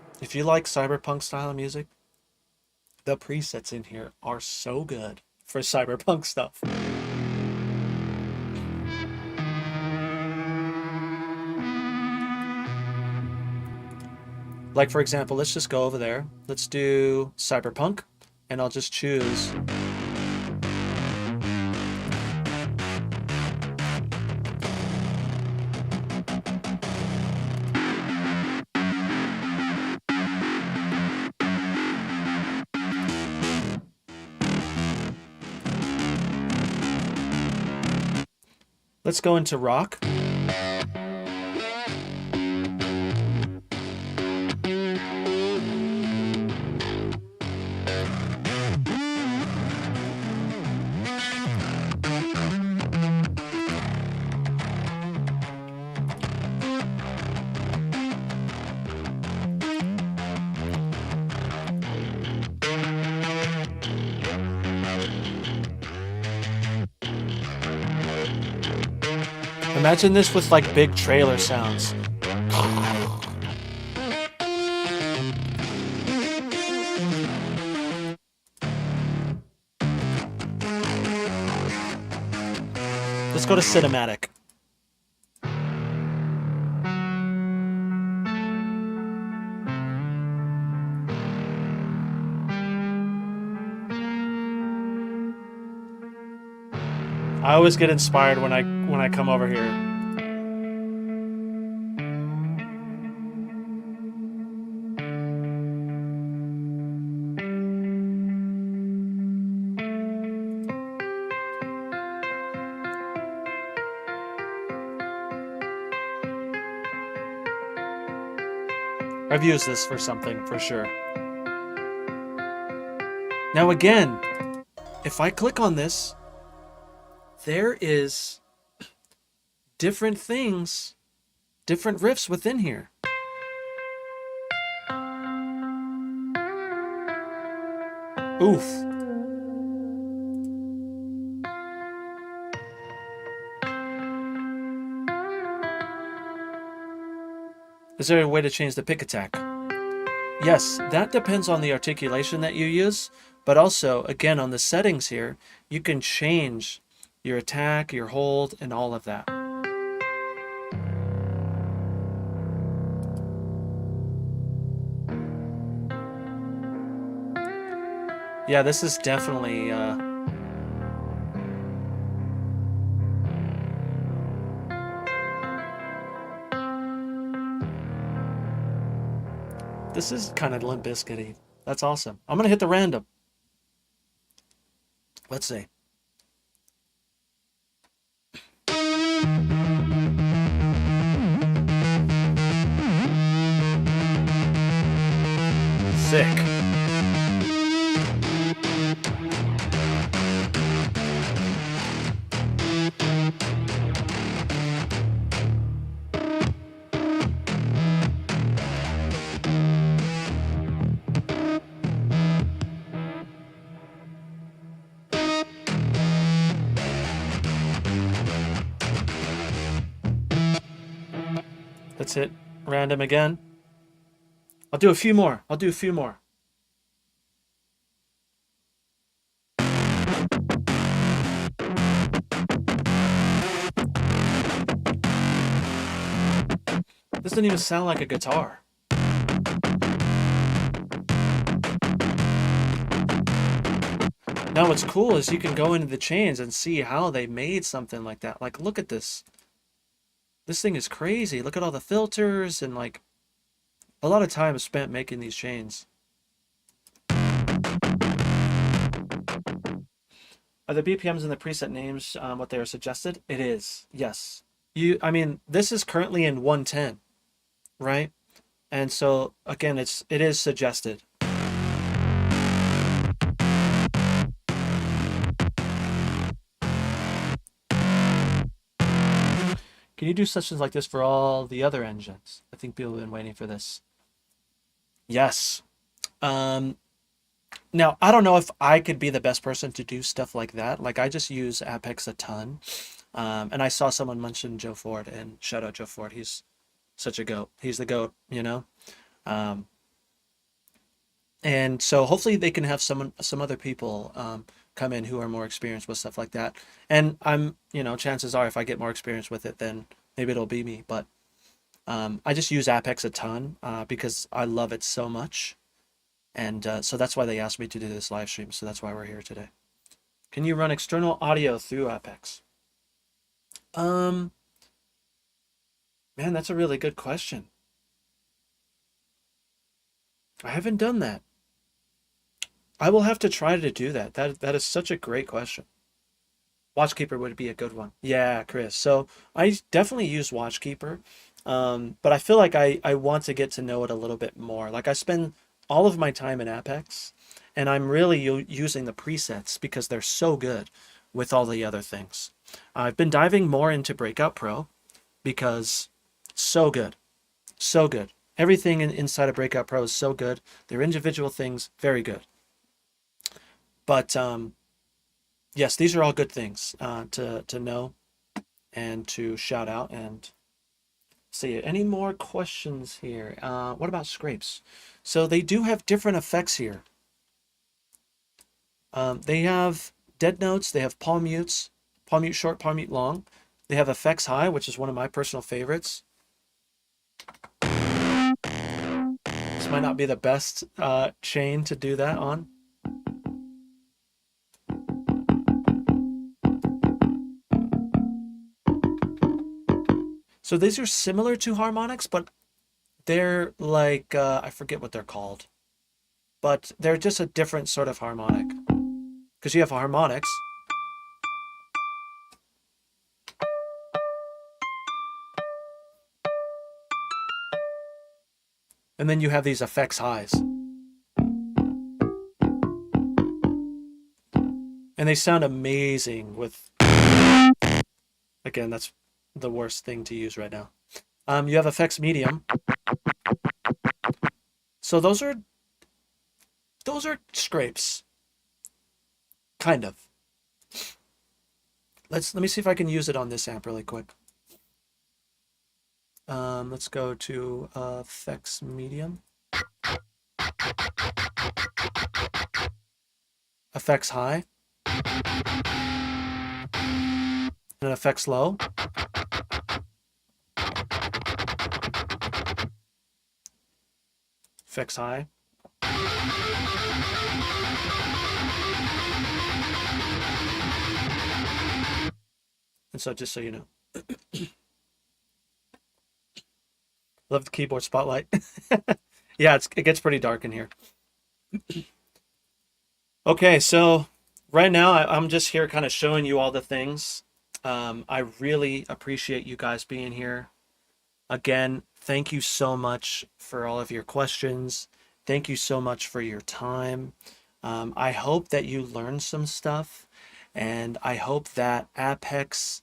like cyberpunk style of music, the presets in here are so good for cyberpunk stuff. Like, for example, let's just go over there. Let's do cyberpunk, and I'll just choose let's go into rock. Imagine this with like big trailer sounds. Let's go to cinematic. I always get inspired when I come over here. I've used this for something, for sure. Now again, if I click on this, there is different things, different riffs within here. Oof. Is there a way to change the pick attack? Yes, that depends on the articulation that you use, but also, again, on the settings here, you can change your attack, your hold, and all of that. Yeah, this is definitely... This is kind of Limp Bizkit-y. That's awesome. I'm going to hit the random. Let's see. Sick. Let's hit random again. I'll do a few more. This doesn't even sound like a guitar. Now what's cool is you can go into the chains and see how they made something like that. Like, look at this. This thing is crazy. Look at all the filters and like a lot of time is spent making these chains. Are the BPMs and the preset names what they are suggested? It is, yes. I mean, this is currently in 110, right? And so again, it is suggested. Can you do sessions like this for all the other engines? I think people have been waiting for this. Yes. Now, I don't know if I could be the best person to do stuff like that. Like, I just use Appex a ton. And I saw someone mention Joe Ford, and shout out Joe Ford. He's such a goat. He's the goat, you know? And so hopefully they can have some other people come in who are more experienced with stuff like that. And chances are if I get more experience with it, then maybe it'll be me. But I just use Appex a ton because I love it so much. And so that's why they asked me to do this live stream. So that's why we're here today. Can you run external audio through Appex? Man, that's a really good question. I haven't done that. I will have to try to do that. That is such a great question. Watchkeeper would be a good one. Yeah, Chris. So I definitely use Watchkeeper, but I feel like I want to get to know it a little bit more. Like I spend all of my time in Appex, and I'm really using the presets because they're so good with all the other things. I've been diving more into Breakout Pro because so good. So good. Everything inside of Breakout Pro is so good. Their individual things, very good. But yes, these are all good things to know. and to shout out and see. Any more questions here? What about scrapes? So they do have different effects here. They have dead notes, they have palm mutes, palm mute short, palm mute long. They have effects high, which is one of my personal favorites. This might not be the best chain to do that on. So these are similar to harmonics, but they're like, I forget what they're called. But they're just a different sort of harmonic. Because you have harmonics. And then you have these effects highs. And they sound amazing with... Again, that's the worst thing to use right now. You have effects medium. So those are scrapes. Kind of. Let me see if I can use it on this amp really quick. Let's go to effects medium. Effects high. And effects low. Effects high. And so just so you know. Love the keyboard spotlight. Yeah, it gets pretty dark in here. Okay, so right now I'm just here kind of showing you all the things. I really appreciate you guys being here. Again, thank you so much for all of your questions. Thank you so much for your time. I hope that you learned some stuff, and I hope that Appex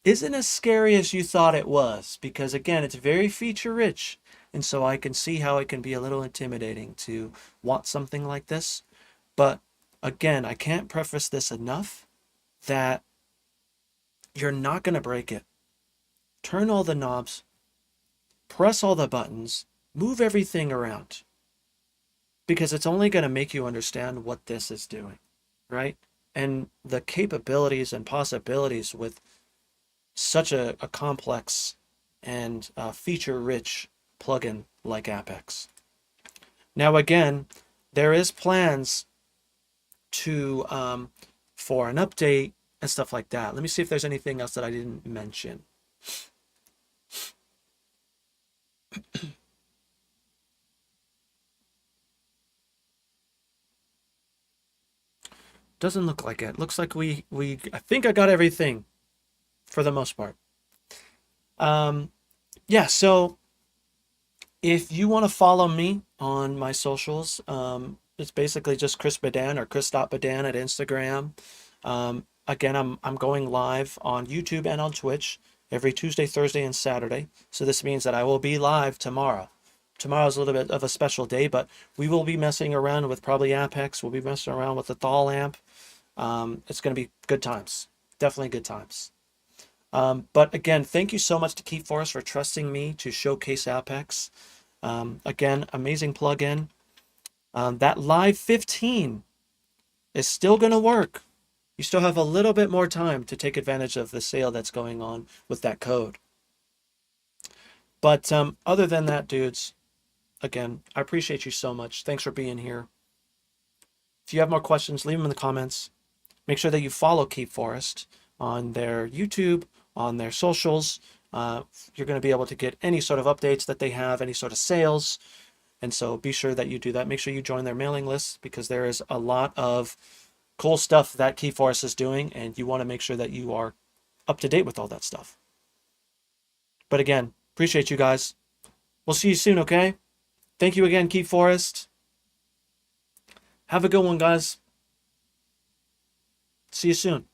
isn't as scary as you thought it was, because again, it's very feature rich, and so I can see how it can be a little intimidating to want something like this. But again, I can't preface this enough that you're not going to break it. Turn all the knobs, press all the buttons, move everything around, because it's only going to make you understand what this is doing, right? And the capabilities and possibilities with such a complex and feature-rich plugin like Appex. Now again, there is plans to for an update and stuff like that. Let me see if there's anything else that I didn't mention. Doesn't look like it. Looks like I think I got everything for the most part. Yeah, so if you want to follow me on my socials, it's basically just Chris Bedan or Chris.Bedan at Instagram. Again, I'm going live on YouTube and on Twitch every Tuesday, Thursday, and Saturday. So this means that I will be live tomorrow. Tomorrow's a little bit of a special day, but we will be messing around with probably Appex. We'll be messing around with the Thal amp. It's going to be good times. Definitely good times. But again, thank you so much to Keep Forest for trusting me to showcase Appex. Again, amazing plugin. That Live 15 is still going to work. You still have a little bit more time to take advantage of the sale that's going on with that code. But other than that, dudes, again, I appreciate you so much. Thanks for being here. If you have more questions, leave them in the comments. Make sure that you follow Keep Forest on their YouTube, on their socials. You're going to be able to get any sort of updates that they have, any sort of sales. And so be sure that you do that. Make sure you join their mailing list, because there is a lot of cool stuff that Keep Forest is doing, and you want to make sure that you are up to date with all that stuff. But again, appreciate you guys. We'll see you soon, okay? Thank you again, Keep Forest. Have a good one, guys. See you soon.